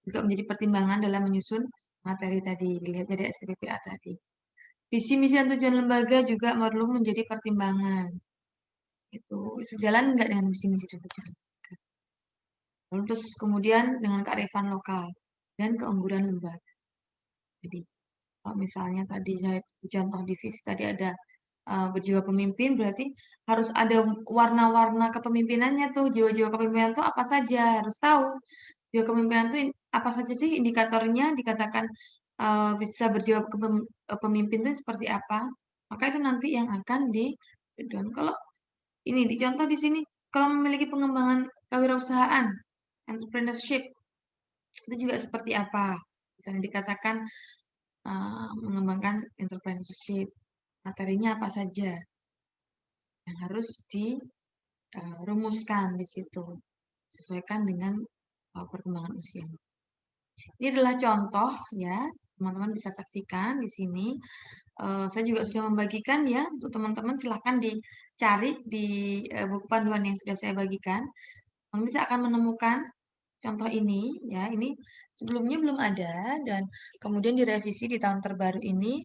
juga menjadi pertimbangan dalam menyusun materi tadi, dilihat dari STPPA tadi. Visi, misi, dan tujuan lembaga juga perlu menjadi pertimbangan. Itu sejalan enggak dengan visi, misi, dan tujuan lembaga. Terus kemudian dengan kearifan lokal dan keunggulan lembaga. Jadi kalau misalnya tadi saya contoh divisi tadi ada berjiwa pemimpin, berarti harus ada warna-warna kepemimpinannya tuh. Jiwa-jiwa kepemimpinan tuh apa saja, harus tahu. Jiwa kepemimpinan tuh apa saja sih indikatornya, dikatakan bisa berjiwa pemimpin itu seperti apa. Maka itu nanti yang akan dan kalau ini dicontoh di sini, kalau memiliki pengembangan kewirausahaan, entrepreneurship, itu juga seperti apa. Misalnya dikatakan mengembangkan entrepreneurship, materinya apa saja yang harus dirumuskan di situ, sesuaikan dengan perkembangan usianya. Ini adalah contoh ya, teman-teman bisa saksikan di sini. Saya juga sudah membagikan ya, untuk teman-teman silahkan dicari di buku panduan yang sudah saya bagikan. Teman bisa akan menemukan contoh ini ya, ini sebelumnya belum ada dan kemudian direvisi di tahun terbaru ini.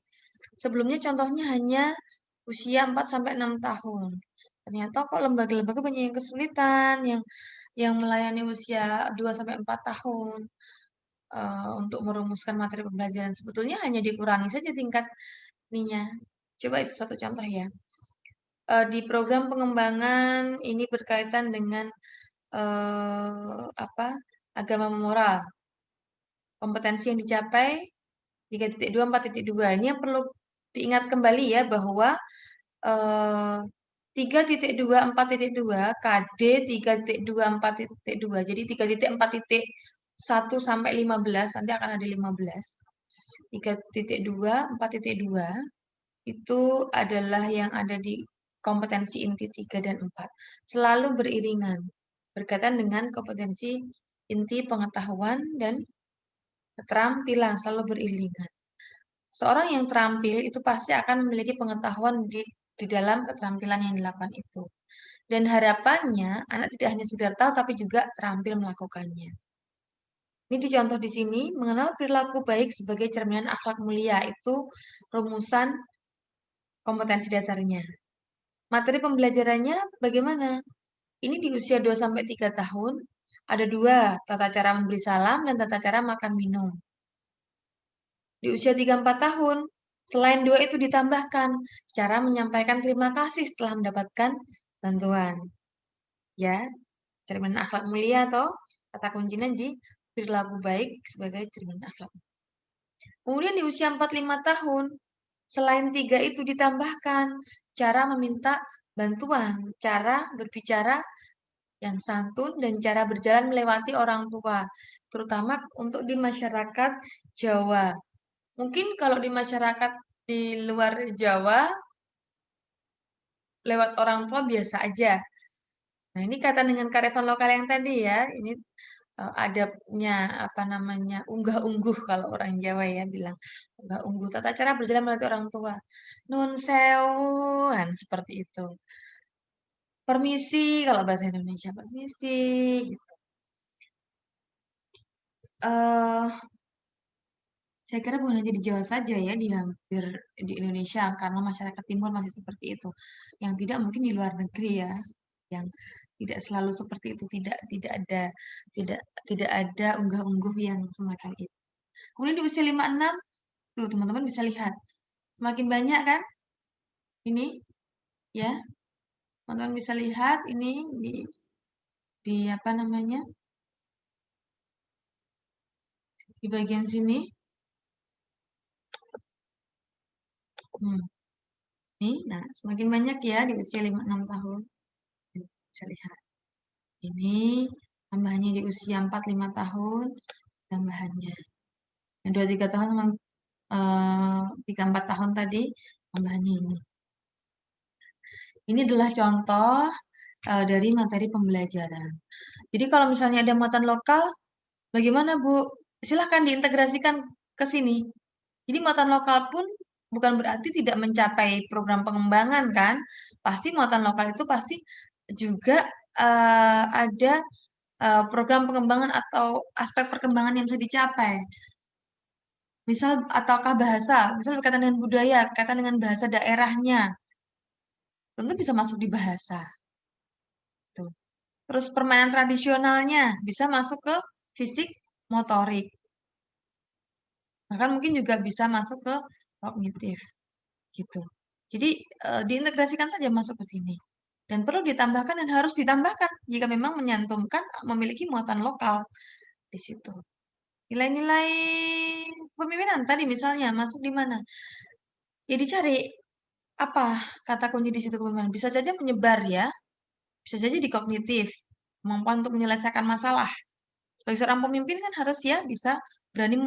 Sebelumnya contohnya hanya usia 4 sampai 6 tahun. Ternyata kok lembaga-lembaga banyak yang kesulitan, yang melayani usia 2 sampai 4 tahun untuk merumuskan materi pembelajaran. Sebetulnya hanya dikurangi saja tingkat ininya. Coba itu satu contoh ya. Di program pengembangan ini berkaitan dengan apa? Agama moral. Kompetensi yang dicapai 3.2, 4.2. Ini yang perlu diingat kembali ya bahwa 3.2, 4.2, KD 3.2, 4.2. Jadi 3.4.1 sampai 15, nanti akan ada 15. 3.2, 4.2 itu adalah yang ada di kompetensi inti 3 dan 4. Selalu beriringan, berkaitan dengan kompetensi inti pengetahuan dan keterampilan, selalu beriringan. Seorang yang terampil itu pasti akan memiliki pengetahuan di dalam keterampilan yang dilakukan itu. Dan harapannya anak tidak hanya sekedar tahu tapi juga terampil melakukannya. Ini dicontoh di sini, mengenal perilaku baik sebagai cerminan akhlak mulia itu rumusan kompetensi dasarnya. Materi pembelajarannya bagaimana? Ini di usia 2 sampai 3 tahun ada dua, tata cara memberi salam dan tata cara makan minum. Di usia 3-4 tahun, selain dua itu ditambahkan cara menyampaikan terima kasih setelah mendapatkan bantuan. Ya, cerminan akhlak mulia atau kata kuncinya di perilaku baik sebagai cerminan akhlak. Kemudian di usia 4-5 tahun, selain tiga itu ditambahkan cara meminta bantuan, cara berbicara yang santun, dan cara berjalan melewati orang tua, terutama untuk di masyarakat Jawa. Mungkin kalau di masyarakat di luar Jawa, lewat orang tua biasa aja. Nah, ini kaitan dengan kearifan lokal yang tadi ya. Ini adabnya apa namanya unggah-ungguh kalau orang Jawa ya bilang unggah-ungguh tata cara berjalan melewati orang tua. Nun sewuan seperti itu. Permisi kalau bahasa Indonesia permisi gitu. eh saya kira bukan hanya di Jawa saja ya, di hampir di Indonesia karena masyarakat timur masih seperti itu. Yang tidak mungkin di luar negeri ya, yang tidak selalu seperti itu, tidak ada tidak tidak ada unggah-ungguh yang semacam itu. Kemudian di usia 5-6 tuh teman-teman bisa lihat semakin banyak kan ini ya. Teman-teman bisa lihat ini di apa namanya? Di bagian sini. Hmm. Nih, nah semakin banyak ya di usia 5-6 tahun. Bisa lihat. Ini tambahannya di usia 4-5 tahun, tambahannya. Yang 2-3 tahun, 3-4 tahun tadi, tambahannya ini. Ini adalah contoh dari materi pembelajaran. Jadi kalau misalnya ada muatan lokal, bagaimana Bu? Silahkan diintegrasikan ke sini. Jadi muatan lokal pun bukan berarti tidak mencapai program pengembangan kan. Pasti muatan lokal itu pasti juga ada program pengembangan atau aspek perkembangan yang bisa dicapai. Misal ataukah bahasa, misal berkaitan dengan budaya, berkaitan dengan bahasa daerahnya, tentu bisa masuk di bahasa. Tuh. Terus permainan tradisionalnya bisa masuk ke fisik motorik. Bahkan mungkin juga bisa masuk ke kognitif gitu. Jadi diintegrasikan saja masuk ke sini. Dan perlu ditambahkan dan harus ditambahkan jika memang menyantumkan memiliki muatan lokal di situ. Nilai-nilai kepemimpinan tadi misalnya masuk di mana? Ya dicari apa kata kunci di situ kepemimpinan. Bisa saja menyebar ya, bisa saja di kognitif, kemampuan untuk menyelesaikan masalah. Sebagai seorang pemimpin kan harus ya bisa berani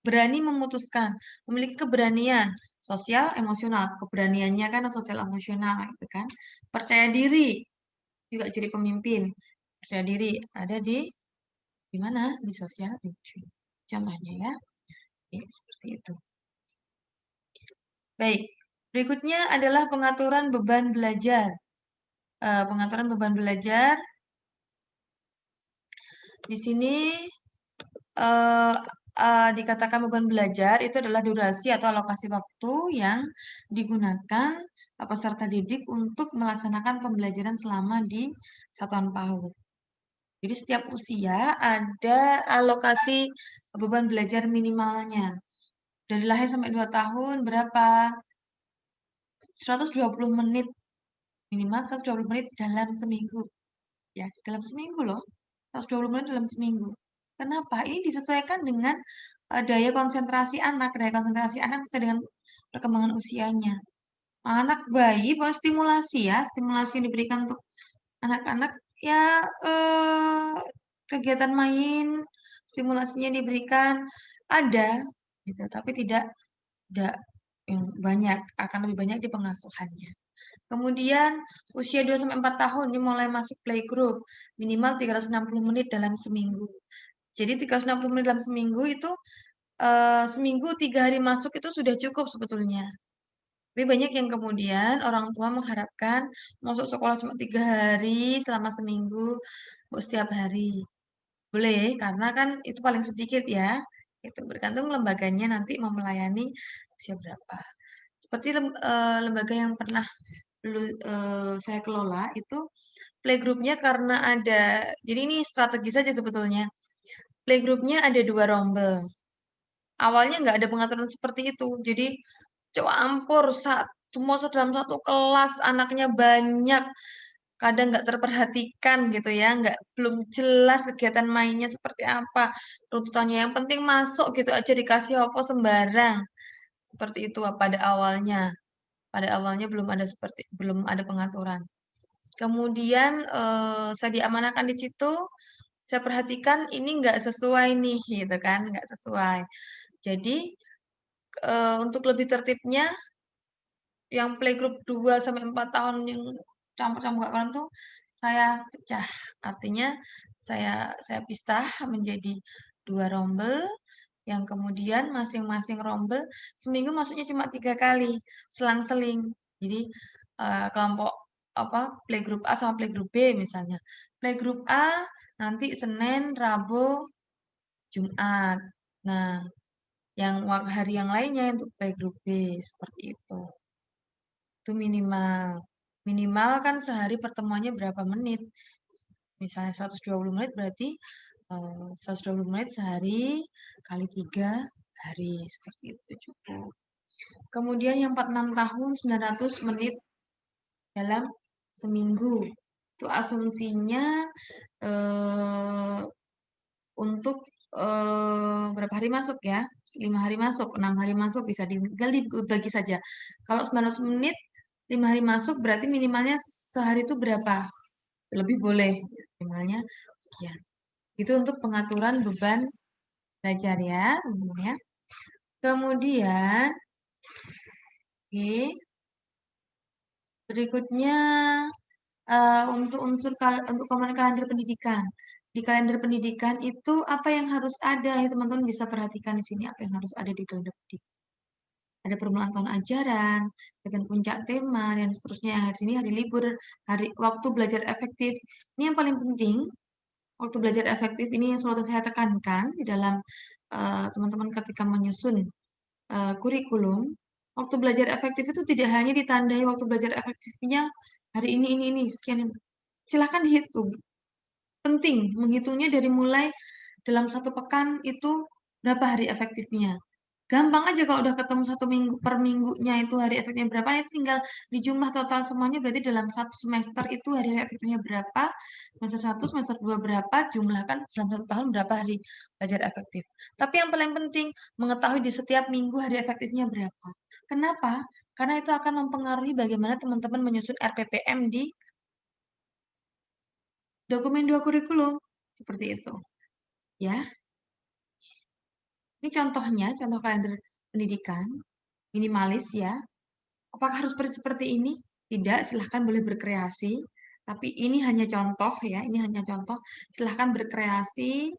berani memutuskan, memiliki keberanian sosial, emosional. Keberaniannya kan sosial emosional gitu kan. Percaya diri juga jadi pemimpin. Percaya diri ada di mana? Di sosial emosional. Contohnya ya. Ya, seperti itu. Baik, berikutnya adalah pengaturan beban belajar. Pengaturan beban belajar di sini eh, dikatakan beban belajar itu adalah durasi atau alokasi waktu yang digunakan peserta didik untuk melaksanakan pembelajaran selama di satuan PAUD. Jadi setiap usia ada alokasi beban belajar minimalnya. Dari lahir sampai 2 tahun berapa? 120 menit. Minimal 120 menit dalam seminggu. Ya, dalam seminggu loh. 120 menit dalam seminggu. Kenapa? Ini disesuaikan dengan daya konsentrasi anak. Daya konsentrasi anak sesuai dengan perkembangan usianya. Anak bayi bahwa stimulasi ya, stimulasi yang diberikan untuk anak-anak ya kegiatan main, stimulasinya diberikan ada gitu, tapi tidak yang banyak, akan lebih banyak di pengasuhannya. Kemudian usia 2 sampai 4 tahun ini mulai masuk playgroup, minimal 360 menit dalam seminggu. Jadi 360 menit dalam seminggu itu seminggu 3 hari masuk itu sudah cukup sebetulnya. Tapi banyak yang kemudian orang tua mengharapkan masuk sekolah cuma 3 hari selama seminggu, setiap hari. Boleh, karena kan itu paling sedikit ya. Itu bergantung lembaganya nanti mau melayani usia berapa. Seperti lembaga yang pernah dulu saya kelola itu playgroupnya karena ada, jadi ini strategi saja sebetulnya. Playgroupnya ada 2 rombel. Awalnya nggak ada pengaturan seperti itu. Jadi campur semua dalam satu kelas, anaknya banyak, kadang nggak terperhatikan gitu ya, belum jelas kegiatan mainnya seperti apa, runtutannya yang penting masuk gitu aja dikasih apa sembarang. Seperti itu pada awalnya. Pada awalnya belum ada pengaturan. Kemudian saya diamanahkan di situ, saya perhatikan ini nggak sesuai nih, gitu kan, nggak sesuai. Jadi untuk lebih tertibnya, yang playgroup 2 sampai 4 tahun yang campur-campur gak karuan tuh saya pecah. Artinya saya pisah menjadi 2 rombel yang kemudian masing-masing rombel seminggu masuknya cuma 3 kali, selang-seling. Jadi kelompok apa playgroup A sama playgroup B misalnya. Playgroup A nanti Senin, Rabu, Jumat. Nah, yang hari yang lainnya untuk playgroup B seperti itu. Itu minimal. Minimal kan sehari pertemuannya berapa menit. Misalnya 120 menit berarti 120 menit sehari kali 3 hari. Seperti itu cukup. Kemudian yang 46 tahun 900 menit dalam seminggu. Itu asumsinya eh, untuk berapa hari masuk ya? 5 hari masuk, 6 hari masuk bisa tinggal dibagi saja. Kalau 900 menit 5 hari masuk berarti minimalnya sehari itu berapa? Lebih boleh minimalnya sekian. Itu untuk pengaturan beban belajar ya, teman-teman ya. Kemudian, oke, berikutnya untuk untuk komponen kalender pendidikan. Di kalender pendidikan itu apa yang harus ada ya teman-teman bisa perhatikan di sini apa yang harus ada di kalender pendidikan. ada permulaan tahun ajaran, dengan puncak tema, dan seterusnya. Yang di sini hari libur, hari waktu belajar efektif. Ini yang paling penting, waktu belajar efektif ini yang selalu saya tekankan di dalam teman-teman ketika menyusun kurikulum. Waktu belajar efektif itu tidak hanya ditandai waktu belajar efektifnya hari ini, sekian. Silahkan dihitung. Penting menghitungnya dari mulai dalam satu pekan itu berapa hari efektifnya. Gampang aja kalau udah ketemu satu minggu per minggunya itu hari efektifnya berapa, itu tinggal dijumlah total semuanya, berarti dalam satu semester itu hari efektifnya berapa, semester 1, semester 2 berapa, jumlahkan dalam satu tahun berapa hari belajar efektif. Tapi yang paling penting mengetahui di setiap minggu hari efektifnya berapa. Kenapa? Karena itu akan mempengaruhi bagaimana teman-teman menyusun RPPM di dokumen 2 kurikulum. Seperti itu. Ya, ini contohnya, contoh kalender pendidikan, minimalis ya. Apakah harus seperti ini? Tidak, silahkan boleh berkreasi. Tapi ini hanya contoh ya, ini hanya contoh. Silahkan berkreasi.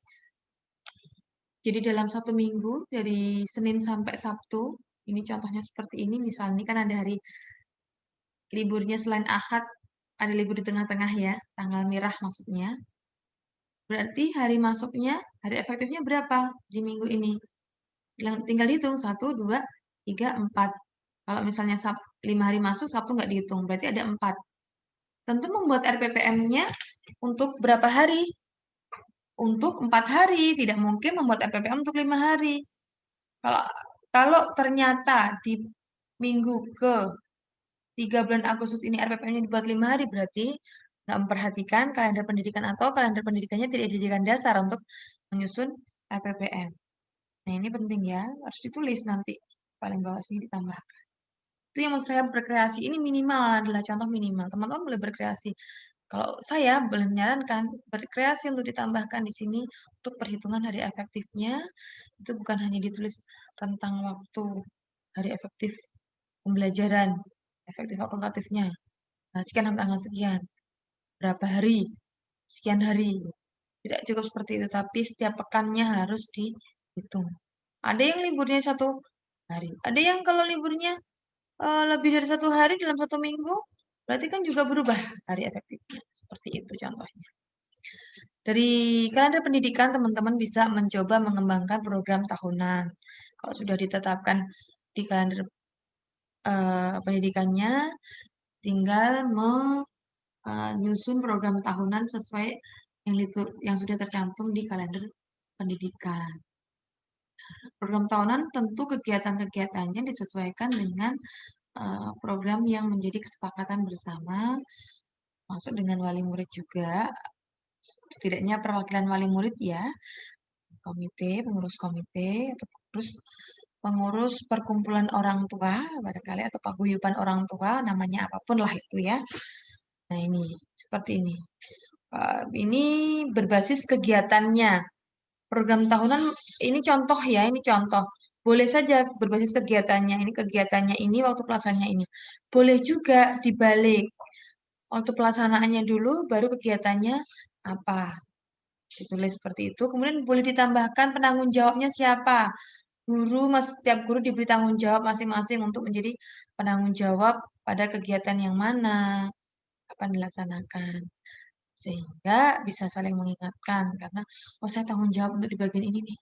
Jadi dalam satu minggu, dari Senin sampai Sabtu, ini contohnya seperti ini. Misalnya ini kan ada hari liburnya selain Ahad, ada libur di tengah-tengah ya, tanggal merah maksudnya. Berarti hari masuknya, hari efektifnya berapa di minggu ini? Tinggal hitung, 1, 2, 3, 4. Kalau misalnya 5 hari masuk, Sabtu nggak dihitung, berarti ada 4. Tentu membuat RPPM-nya untuk berapa hari? Untuk 4 hari, tidak mungkin membuat RPPM untuk 5 hari. Kalau kalau ternyata di minggu ke 3 bulan Agustus ini RPPM-nya dibuat 5 hari, berarti nggak memperhatikan kalender pendidikan atau kalender pendidikannya tidak dijadikan dasar untuk menyusun RPPM. Nah, ini penting ya, harus ditulis nanti. Paling bawah sini ditambah. Itu yang maksud saya berkreasi. Ini minimal adalah contoh minimal. Teman-teman boleh berkreasi. Kalau saya boleh menyarankan berkreasi untuk ditambahkan di sini untuk perhitungan hari efektifnya. Itu bukan hanya ditulis tentang waktu hari efektif pembelajaran, efektif aplikatifnya. Nah, sekian tanggal sekian, berapa hari, sekian hari. Tidak cukup seperti itu, tapi setiap pekannya harus dihitung. Ada yang liburnya 1 hari, ada yang kalau liburnya lebih dari 1 hari dalam 1 minggu, berarti kan juga berubah hari efektifnya. Seperti itu contohnya. Dari kalender pendidikan, teman-teman bisa mencoba mengembangkan program tahunan. Kalau sudah ditetapkan di kalender pendidikannya, tinggal menyusun program tahunan sesuai yang sudah tercantum di kalender pendidikan. Program tahunan tentu kegiatan-kegiatannya disesuaikan dengan program yang menjadi kesepakatan bersama, masuk dengan wali murid juga, setidaknya perwakilan wali murid ya, pengurus komite, atau pengurus perkumpulan orang tua, barangkali, atau paguyuban orang tua, namanya apapun lah itu ya. Nah ini, seperti ini. Ini berbasis kegiatannya. Program tahunan, ini contoh ya, ini contoh. Boleh saja berbasis kegiatannya. Ini kegiatannya ini, waktu pelaksanaannya ini. Boleh juga dibalik. Waktu pelaksanaannya dulu, baru kegiatannya apa. Ditulis seperti itu. Kemudian boleh ditambahkan penanggung jawabnya siapa. Setiap guru diberi tanggung jawab masing-masing untuk menjadi penanggung jawab pada kegiatan yang mana, kapan dilaksanakan. Sehingga bisa saling mengingatkan. Karena, oh saya tanggung jawab untuk di bagian ini nih.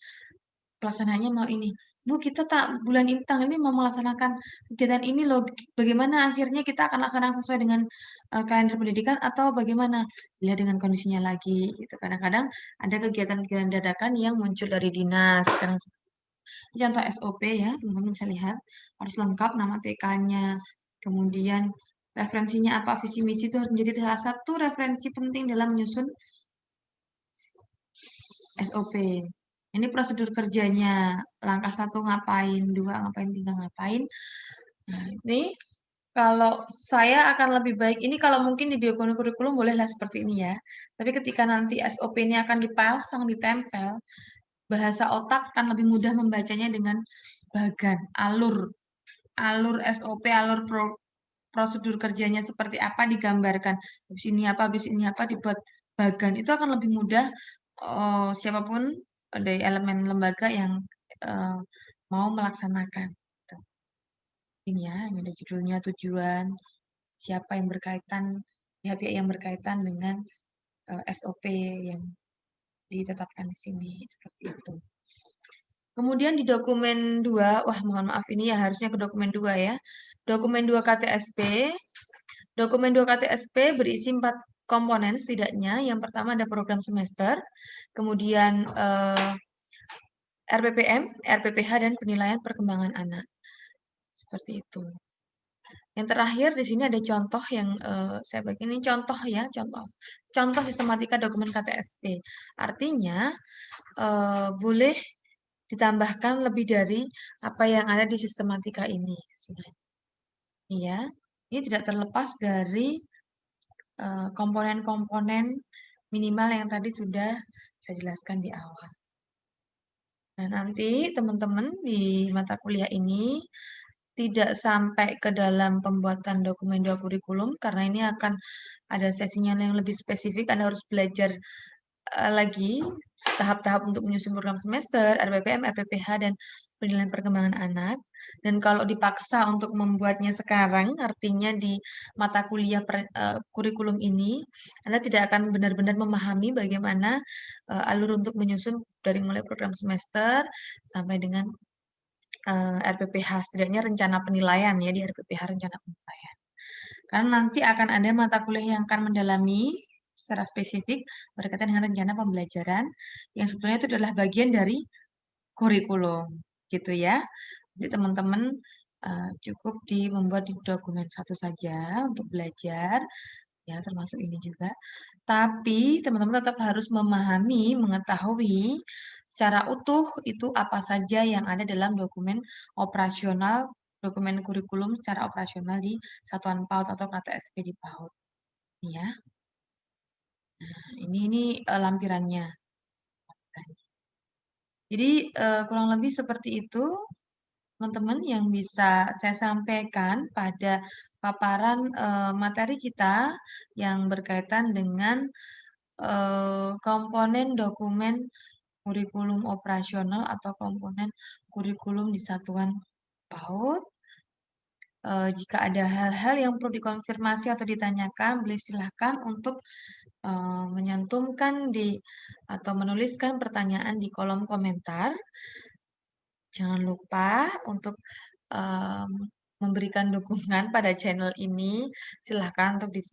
Pelaksanaannya mau ini. Bu, kita bulan ini tanggal ini mau melaksanakan kegiatan ini loh. Bagaimana akhirnya kita akan laksanakan sesuai dengan kalender pendidikan atau bagaimana? Lihat dengan kondisinya lagi gitu. Kadang-kadang ada kegiatan-kegiatan dadakan yang muncul dari dinas. Sekarang contoh SOP ya, teman-teman bisa lihat. Harus lengkap nama TK-nya. Kemudian referensinya apa, visi misi itu harus menjadi salah satu referensi penting dalam menyusun SOP. Ini prosedur kerjanya. Langkah 1 ngapain, 2 ngapain, 3 ngapain. Nah, ini kalau saya akan lebih baik, ini kalau mungkin di dokumen kurikulum bolehlah seperti ini ya. Tapi ketika nanti SOP ini akan dipasang, ditempel, bahasa otak akan lebih mudah membacanya dengan bagan, alur SOP, prosedur kerjanya seperti apa digambarkan. Habis ini apa dibuat bagan. Itu akan lebih mudah siapapun dari elemen lembaga yang mau melaksanakan. ini ya, ini ada judulnya, tujuan, siapa yang berkaitan, pihak-pihak yang berkaitan dengan SOP yang ditetapkan di sini, seperti itu. Kemudian di dokumen 2, wah mohon maaf ini ya harusnya ke dokumen 2 ya. Dokumen 2 KTSP. Dokumen 2 KTSP berisi 4 komponen setidaknya. Yang pertama ada program semester, kemudian RPPM, RPPH, dan penilaian perkembangan anak. Seperti itu. Yang terakhir di sini ada contoh yang saya bagi ini contoh ya, contoh sistematika dokumen KTSP. Artinya boleh ditambahkan lebih dari apa yang ada di sistematika ini sebenarnya. Iya, ini tidak terlepas dari komponen-komponen minimal yang tadi sudah saya jelaskan di awal. Nah, nanti teman-teman di mata kuliah ini tidak sampai ke dalam pembuatan dokumen 2 kurikulum karena ini akan ada sesinya yang lebih spesifik. Anda harus belajar lagi tahap-tahap untuk menyusun program semester, RPPM, RPPH, dan penilaian perkembangan anak. Dan kalau dipaksa untuk membuatnya sekarang, artinya di mata kuliah kurikulum ini, Anda tidak akan benar-benar memahami bagaimana alur untuk menyusun dari mulai program semester sampai dengan RPPH, setidaknya rencana penilaian ya di RPPH, rencana penilaian. Karena nanti akan ada mata kuliah yang akan mendalami secara spesifik berkaitan dengan rencana pembelajaran yang sebetulnya itu adalah bagian dari kurikulum, gitu ya. Jadi teman-teman cukup membuat di dokumen satu saja untuk belajar, ya termasuk ini juga. Tapi teman-teman tetap harus memahami, mengetahui secara utuh itu apa saja yang ada dalam dokumen operasional, dokumen kurikulum secara operasional di Satuan PAUD atau KTSP di PAUD. Ya, ini lampirannya. Jadi kurang lebih seperti itu, teman-teman yang bisa saya sampaikan pada paparan materi kita yang berkaitan dengan komponen dokumen kurikulum operasional atau komponen kurikulum di Satuan PAUD. Jika ada hal-hal yang perlu dikonfirmasi atau ditanyakan, boleh silahkan untuk menyantumkan atau menuliskan pertanyaan di kolom komentar. Jangan lupa untuk memberikan dukungan pada channel ini. Silahkan untuk di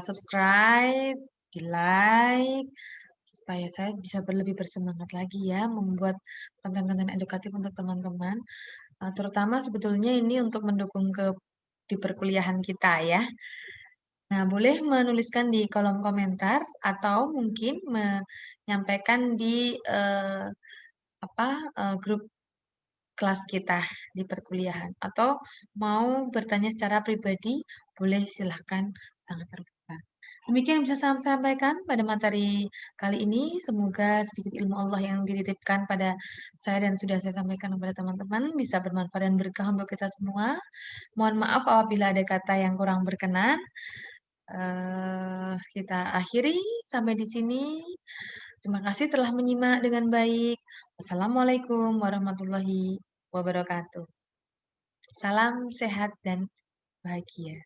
subscribe, di like, supaya saya bisa lebih bersemangat lagi ya membuat konten-konten edukatif untuk teman-teman. Terutama sebetulnya ini untuk mendukung di perkuliahan kita ya. Nah, boleh menuliskan di kolom komentar atau mungkin menyampaikan di grup kelas kita di perkuliahan. Atau mau bertanya secara pribadi, boleh silahkan, sangat terbuka. Demikian yang bisa saya sampaikan pada materi kali ini. Semoga sedikit ilmu Allah yang dititipkan pada saya dan sudah saya sampaikan kepada teman-teman bisa bermanfaat dan berkah untuk kita semua. Mohon maaf apabila ada kata yang kurang berkenan. Kita akhiri sampai di sini. Terima kasih telah menyimak dengan baik. Wassalamualaikum warahmatullahi wabarakatuh. Salam sehat dan bahagia.